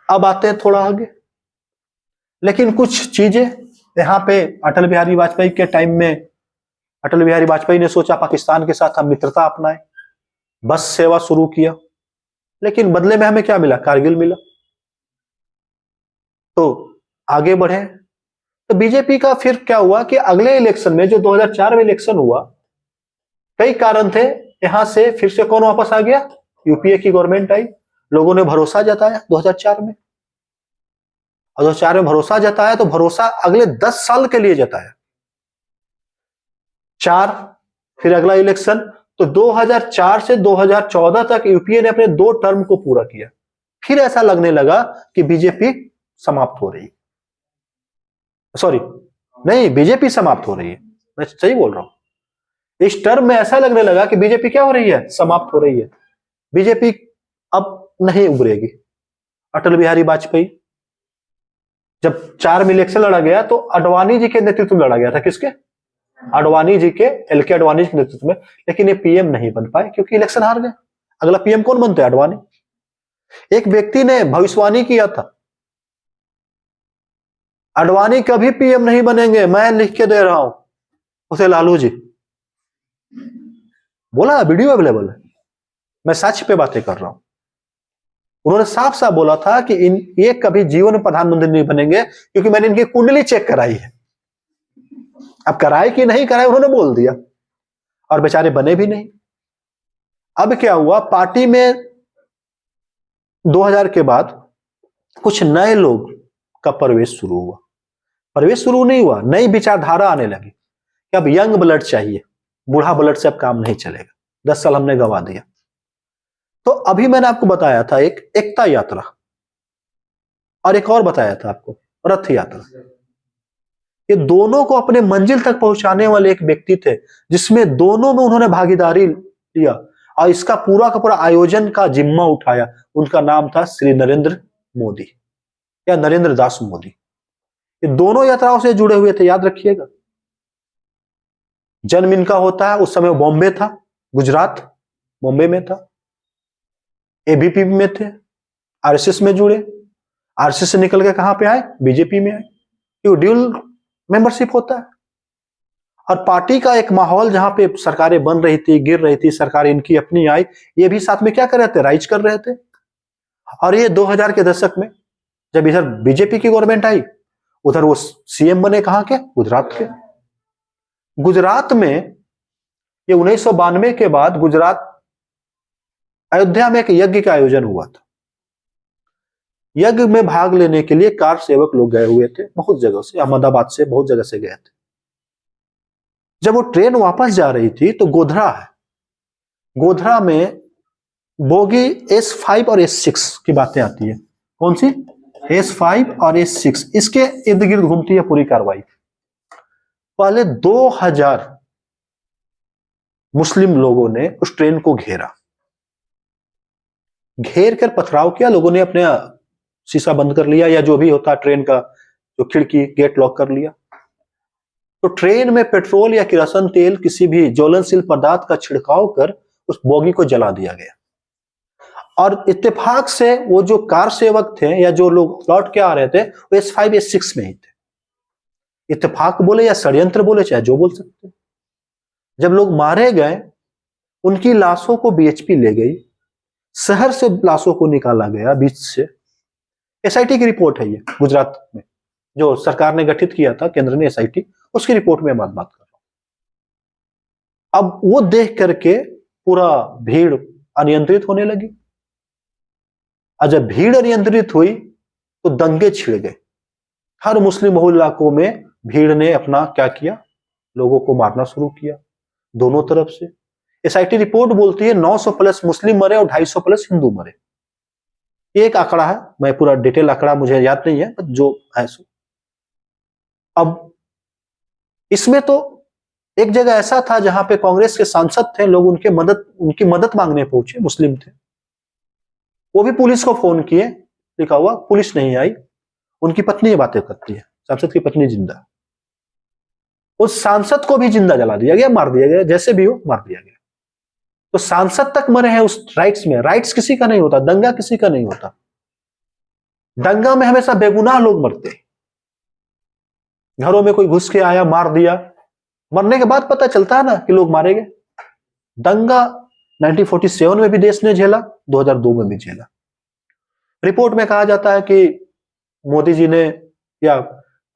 अब आते हैं थोड़ा आगे, लेकिन कुछ चीजें यहां पे अटल बिहारी वाजपेयी के टाइम में अटल बिहारी वाजपेयी ने सोचा पाकिस्तान के साथ हम मित्रता अपनाएं, बस सेवा शुरू किया, लेकिन बदले में हमें क्या मिला? कारगिल मिला। तो आगे बढ़े तो बीजेपी का फिर क्या हुआ कि अगले इलेक्शन में जो 2004 में इलेक्शन हुआ, कई कारण थे, यहां से फिर से कौन वापस आ गया? यूपीए की गवर्नमेंट आई। लोगों ने भरोसा जताया 2004 में, और 2004 में भरोसा जताया तो भरोसा अगले 10 साल के लिए जताया। 4 फिर अगला इलेक्शन, तो 2004 से 2014 तक यूपीए ने अपने 2 टर्म को पूरा किया। फिर ऐसा लगने लगा कि बीजेपी समाप्त हो रही है, सॉरी नहीं, बीजेपी समाप्त हो रही है, मैं सही बोल रहा हूं। इस टर्म में ऐसा लगने लगा कि बीजेपी क्या हो रही है? समाप्त हो रही है। बीजेपी अब नहीं उभरेगी। अटल बिहारी वाजपेयी जब 4 में इलेक्शन लड़ा गया तो अडवाणी जी के नेतृत्व में लड़ा गया था। किसके? अडवाणी जी के, एलके अडवाणी जी के नेतृत्व में। लेकिन ये पीएम नहीं बन पाए क्योंकि इलेक्शन हार गए। अगला पीएम कौन बनते हैं? अडवाणी। एक व्यक्ति ने भविष्यवाणी किया था, अडवाणी कभी पीएम नहीं बनेंगे, मैं लिख के दे रहा हूं, उसे लालू जी बोला। वीडियो अवेलेबल है, मैं सच पे बातें कर रहा हूं। उन्होंने साफ साफ बोला था कि ये कभी जीवन में प्रधानमंत्री नहीं बनेंगे, क्योंकि मैंने इनकी कुंडली चेक कराई है। अब कराए कि नहीं कराए उन्होंने बोल दिया, और बेचारे बने भी नहीं। अब क्या हुआ, पार्टी में 2000 के बाद कुछ नए लोग का प्रवेश शुरू हुआ। प्रवेश शुरू नहीं हुआ, नई विचारधारा आने लगी कि अब यंग ब्लड चाहिए, बूढ़ा ब्लड से अब काम नहीं चलेगा। 10 साल हमने गंवा दिया। तो अभी मैंने आपको बताया था एक एकता यात्रा, और एक और बताया था आपको रथ यात्रा। ये दोनों को अपने मंजिल तक पहुंचाने वाले एक व्यक्ति थे, जिसमें दोनों में उन्होंने भागीदारी लिया और इसका पूरा का पूरा आयोजन का जिम्मा उठाया। उनका नाम था श्री नरेंद्र मोदी या नरेंद्र दास मोदी। ये दोनों यात्राओं से जुड़े हुए थे, याद रखिएगा। जन्म इनका होता है, उस समय बॉम्बे था, गुजरात, बॉम्बे में था। एबीपी में थे, आरएसएस में जुड़े, आरएसएस से निकल के कहां पे आए? बीजेपी में आए। ये ड्यूल मेंबरशिप होता है। और पार्टी का एक माहौल जहां पे सरकारें बन रही थी, गिर रही थी, सरकार इनकी अपनी आई, ये भी साथ में क्या कर रहे थे? राइज कर रहे थे। और ये 2000 के दशक में जब इधर बीजेपी की गवर्नमेंट आई, उधर वो सीएम बने कहां के? गुजरात के। गुजरात में ये 1992 के बाद गुजरात अयोध्या में एक यज्ञ का आयोजन हुआ था। यज्ञ में भाग लेने के लिए कार सेवक लोग गए हुए थे, बहुत जगह से, अहमदाबाद से, बहुत जगह से गए थे। जब वो ट्रेन वापस जा रही थी तो गोधरा है, गोधरा में बोगी S5 और S6 की बातें आती है। कौन सी? S5 और S6, इसके इर्द गिर्द घूमती है पूरी कार्रवाई। पहले 2000 मुस्लिम लोगों ने उस ट्रेन को घेरा, घेर कर पथराव किया। लोगों ने अपने शीशा बंद कर लिया, या जो भी होता ट्रेन का, जो खिड़की, गेट लॉक कर लिया। तो ट्रेन में पेट्रोल या किरोसिन तेल, किसी भी ज्वलनशील पदार्थ का छिड़काव कर उस बोगी को जला दिया गया। और इत्तेफाक से वो जो कार सेवक थे या जो लोग लौट के आ रहे थे, वो S5 S6 में ही थे। इत्तेफाक बोले या षड्यंत्र बोले, चाहे जो बोल सकते। जब लोग मारे गए, उनकी लाशों को बीएचपी ले गई, शहर से लाशों को निकाला गया बीच से। एसआईटी की रिपोर्ट है ये, गुजरात में जो सरकार ने गठित किया था, केंद्र ने, एसआईटी, उसकी रिपोर्ट में मैं बात कर रहा हूं। अब वो देख करके पूरा भीड़ अनियंत्रित होने लगी, और जब भीड़ अनियंत्रित हुई तो दंगे छिड़ गए। हर मुस्लिम बहुल इलाकों में भीड़ ने अपना क्या किया? लोगों को मारना शुरू किया दोनों तरफ से। एसआईटी रिपोर्ट बोलती है 900 प्लस मुस्लिम मरे और 250 प्लस हिंदू मरे। ये एक आंकड़ा है, मैं पूरा डिटेल आंकड़ा मुझे याद नहीं है, जो है सो। अब इसमें तो एक जगह ऐसा था जहां पे कांग्रेस के सांसद थे, लोग उनकी मदद मांगने पहुंचे, मुस्लिम थे, वो भी पुलिस को फोन किए, लिखा हुआ, पुलिस नहीं आई। उनकी पत्नी ये बातें करती है, सांसद की पत्नी जिंदा, उस सांसद को भी जिंदा जला दिया गया, मार दिया गया, जैसे भी हो मार दिया गया। तो सांसद तक मरे हैं उस राइट्स में। राइट्स किसी का नहीं होता, दंगा किसी का नहीं होता। दंगा में हमेशा बेगुनाह लोग मरते हैं। घरों में कोई घुस के आया, मार दिया, मरने के बाद पता चलता है ना कि लोग मारे गए। दंगा 1947 में भी देश ने झेला, 2002 में भी झेला। रिपोर्ट में कहा जाता है कि मोदी जी ने या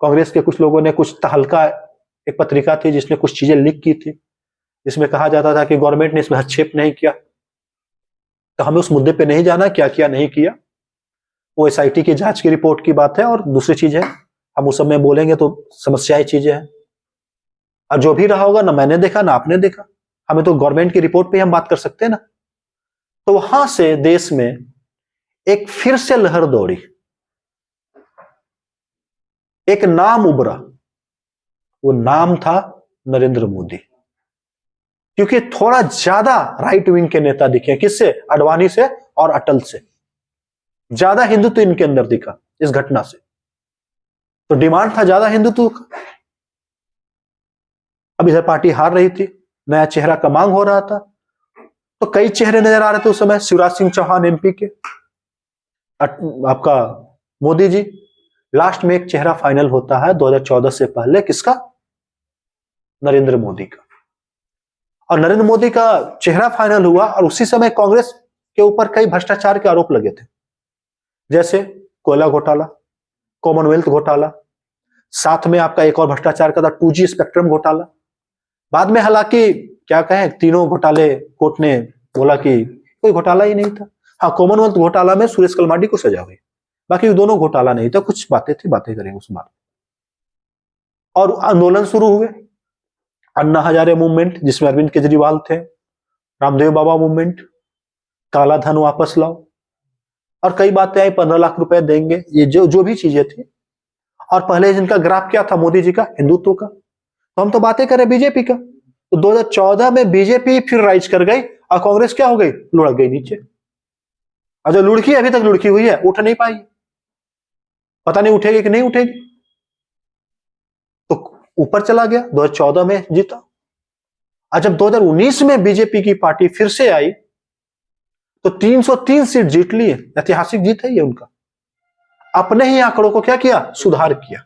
कांग्रेस के कुछ लोगों ने कुछ तहलका, एक पत्रिका थी जिसने कुछ चीजें लीक की थी, जिसमें कहा जाता था कि गवर्नमेंट ने इसमें हस्तक्षेप नहीं किया। तो हमें उस मुद्दे पे नहीं जाना क्या किया नहीं किया, वो एसआईटी की जांच की रिपोर्ट की बात है। और दूसरी चीज है, हम उस समय बोलेंगे तो समस्याएं चीजें हैं, और जो भी रहा होगा ना मैंने देखा ना आपने देखा, हमें तो गवर्नमेंट की रिपोर्ट पे हम बात कर सकते हैं ना। तो वहां से देश में एक फिर से लहर दौड़ी, एक नाम उभरा, वो नाम था नरेंद्र मोदी। क्योंकि थोड़ा ज्यादा राइट विंग के नेता दिखे, किससे? अडवाणी से और अटल से ज्यादा हिंदुत्व इनके अंदर दिखा इस घटना से। तो डिमांड था ज्यादा हिंदुत्व का। अब इधर पार्टी हार रही थी, नया चेहरा का मांग हो रहा था, तो कई चेहरे नजर आ रहे थे उस समय। शिवराज सिंह चौहान एमपी के, आपका मोदी जी। लास्ट में एक चेहरा फाइनल होता है 2014 से पहले, किसका? नरेंद्र मोदी का। और नरेंद्र मोदी का चेहरा फाइनल हुआ, और उसी समय कांग्रेस के ऊपर कई भ्रष्टाचार के आरोप लगे थे, जैसे कोयला घोटाला, कॉमनवेल्थ घोटाला, साथ में आपका एक और भ्रष्टाचार का था 2G स्पेक्ट्रम घोटाला। बाद में हालांकि क्या कहें, तीनों घोटाले कोर्ट ने बोला कि कोई घोटाला ही नहीं था। हाँ, कॉमनवेल्थ घोटाला में सुरेश कलमाडी को सजा हुई, बाकी दोनों घोटाला नहीं था। कुछ बातें थी, बातें करेंगे उस बात। और आंदोलन शुरू हुए, अन्ना हजारे मूवमेंट जिसमें अरविंद केजरीवाल थे, रामदेव बाबा मूवमेंट, काला धन वापस लाओ, और कई बातें आई, 15 लाख रुपए देंगे, ये जो भी चीजें थी। और पहले जिनका ग्राफ क्या था मोदी जी का? हिंदुत्व का। तो हम तो बातें करें बीजेपी का, तो 2014 में बीजेपी फिर राइज कर गई, और कांग्रेस क्या हो गई? लुढ़क गई नीचे। और जो लुढ़की अभी तक लुढ़की हुई है, उठ नहीं पाई, पता नहीं उठेगी कि नहीं उठेगी। तो ऊपर चला गया, 2014 में जीता। और जब 2019 में बीजेपी की पार्टी फिर से आई, तो 303 सीट जीत ली है। ऐतिहासिक जीत है ये उनका। अपने ही आंकड़ों को क्या किया? सुधार किया।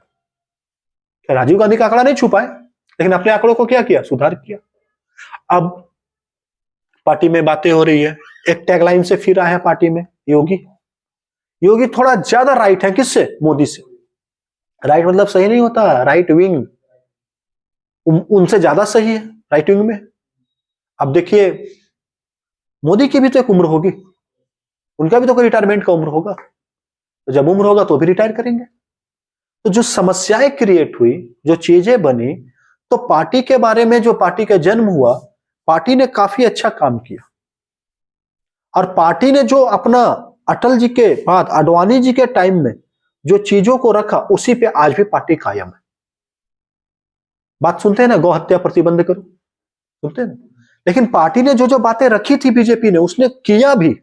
राजीव गांधी का आंकड़ा नहीं छुपाए, लेकिन अपने आंकड़ों को क्या किया? सुधार किया। अब पार्टी में बातें हो रही है, एक टैगलाइन से फिर आए हैं पार्टी में योगी। योगी थोड़ा ज्यादा राइट है, किससे? मोदी से। राइट मतलब सही नहीं होता, राइट विंग उनसे ज्यादा सही है राइट विंग में। अब देखिए, मोदी की भी तो एक उम्र होगी, उनका भी तो कोई रिटायरमेंट का उम्र होगा, तो जब उम्र होगा तो भी रिटायर करेंगे। तो जो समस्याएं क्रिएट हुई, जो चीजें बनी, तो पार्टी के बारे में, जो पार्टी का जन्म हुआ, पार्टी ने काफी अच्छा काम किया। और पार्टी ने जो अपना अटल जी के बाद आडवाणी जी के टाइम में जो चीजों को रखा, उसी पे आज भी पार्टी कायम है। बात सुनते हैं ना, गौ हत्या प्रतिबंध करो, सुनते हैं ना। लेकिन पार्टी ने जो जो बातें रखी थी बीजेपी ने, उसने किया भी।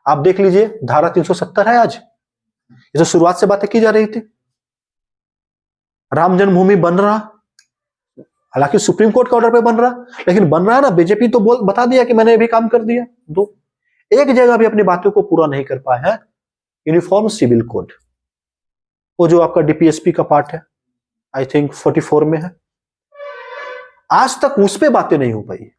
आप देख लीजिए, धारा 370 है आज, ये तो शुरुआत से बातें की जा रही थी। राम जन्मभूमि बन रहा, हालांकि सुप्रीम कोर्ट का ऑर्डर पे बन रहा, लेकिन बन रहा ना। बीजेपी तो बता दिया कि मैंने भी काम कर दिया। दो एक जगह भी अपनी बातों को पूरा नहीं कर पाया है। यूनिफॉर्म सिविल कोड, वो जो आपका डीपीएसपी का पार्ट है, आई थिंक 44 में है, आज तक उस पे बातें नहीं हो पाई।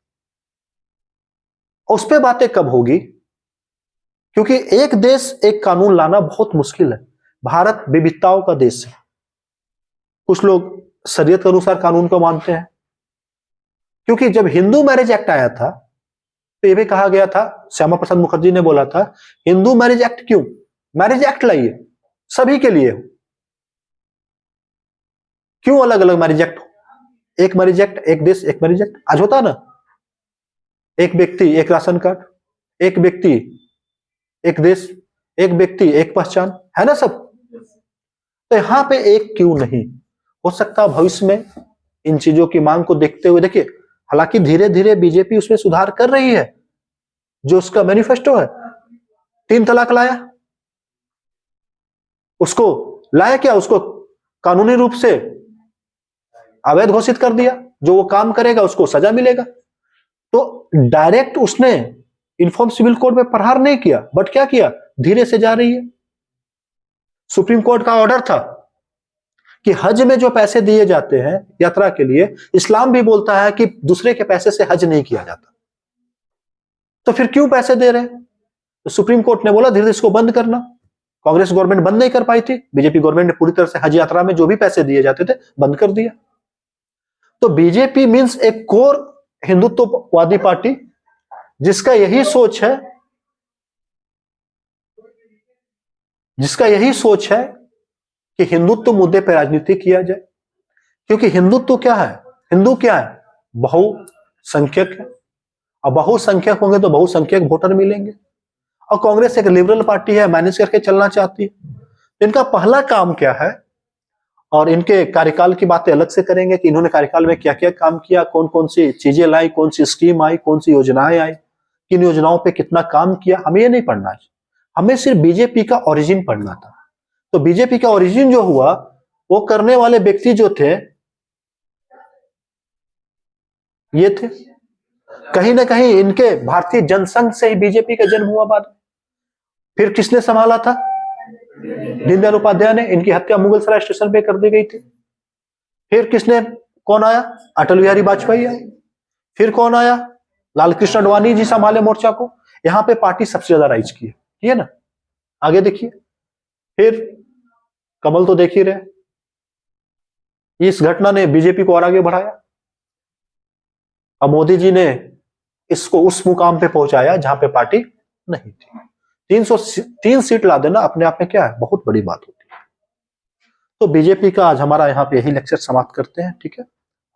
उस पे बातें कब होगी? क्योंकि एक देश एक कानून लाना बहुत मुश्किल है। भारत विविधताओं का देश है। कुछ लोग शरीयत के अनुसार कानून को मानते हैं, क्योंकि जब हिंदू मैरिज एक्ट आया था, तो यह भी कहा गया था, श्यामा प्रसाद मुखर्जी ने बोला था, हिंदू मैरिज एक्ट क्यों? मैरिज एक्ट लाइए, सभी के लिए हो। क्यों अलग अलग मैरिज एक्ट हो? एक मरीज एक्ट, एक देश एक मरीज एक्ट आज होता ना, एक व्यक्ति एक राशन कार्ड, एक व्यक्ति एक देश, एक व्यक्ति एक पहचान, है ना सब। तो यहां पे एक क्यों नहीं हो सकता भविष्य में इन चीजों की मांग को देखते हुए। देखिए हालांकि धीरे धीरे बीजेपी उसमें सुधार कर रही है, जो उसका मैनिफेस्टो है 3 तलाक लाया, उसको लाया क्या, उसको कानूनी रूप से अवैध घोषित कर दिया, जो वो काम करेगा उसको सजा मिलेगा। तो डायरेक्ट उसने यूनिफॉर्म सिविल कोड में प्रहार नहीं किया, बट क्या किया, धीरे से जा रही है। सुप्रीम कोर्ट का ऑर्डर था कि हज में जो पैसे दिए जाते हैं यात्रा के लिए, इस्लाम भी बोलता है कि दूसरे के पैसे से हज नहीं किया जाता, तो फिर क्यों पैसे दे रहे हैं। तो सुप्रीम कोर्ट ने बोला धीरे धीरे इसको बंद करना। कांग्रेस गवर्नमेंट बंद नहीं कर पाई थी, बीजेपी गवर्नमेंट ने पूरी तरह से हज यात्रा में जो भी पैसे दिए जाते थे बंद कर दिया। तो बीजेपी मींस एक कोर हिंदुत्ववादी पार्टी जिसका यही सोच है, कि हिंदुत्व मुद्दे पर राजनीति किया जाए। क्योंकि हिंदुत्व क्या है, हिंदू क्या है, बहुसंख्यक है, और बहुसंख्यक होंगे तो बहुसंख्यक वोटर मिलेंगे। और कांग्रेस एक लिबरल पार्टी है, मैनेज करके चलना चाहती है। इनका पहला काम क्या है, और इनके कार्यकाल की बातें अलग से करेंगे कि इन्होंने कार्यकाल में क्या क्या काम किया, कौन कौन सी चीजें लाई, कौन सी स्कीम आई, कौन सी योजनाएं आई, किन योजनाओं पे कितना काम किया। हमें ये नहीं पढ़ना है, हमें सिर्फ बीजेपी का ओरिजिन पढ़ना था। तो बीजेपी का ओरिजिन जो हुआ, वो करने वाले व्यक्ति जो थे ये थे। कहीं ना कहीं इनके भारतीय जनसंघ से ही बीजेपी का जन्म हुआ। बाद फिर किसने संभाला था, दीनदयाल उपाध्याय ने। इनकी हत्या मुगलसराय स्टेशन पे कर दी गई थी। फिर किसने, कौन आया, अटल बिहारी वाजपेयी आए। फिर कौन आया, लाल कृष्ण आडवाणी जी संभाले मोर्चा को। यहां पे पार्टी सबसे ज्यादा राइज की है ना। आगे देखिए, फिर कमल तो देख ही रहे, इस घटना ने बीजेपी को और आगे बढ़ाया। अब मोदी जी ने इसको उस मुकाम पे पहुंचाया जहां पे पार्टी नहीं थी। 303 सीट ला देना अपने आप में क्या है, बहुत बड़ी बात होती है। तो बीजेपी का आज हमारा यहाँ पे यही लेक्चर समाप्त करते हैं, ठीक है।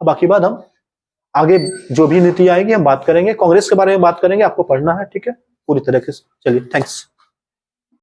अब बाकी बात हम आगे जो भी नीति आएगी हम बात करेंगे, कांग्रेस के बारे में बात करेंगे, आपको पढ़ना है, ठीक है, पूरी तरीके से। चलिए, थैंक्स।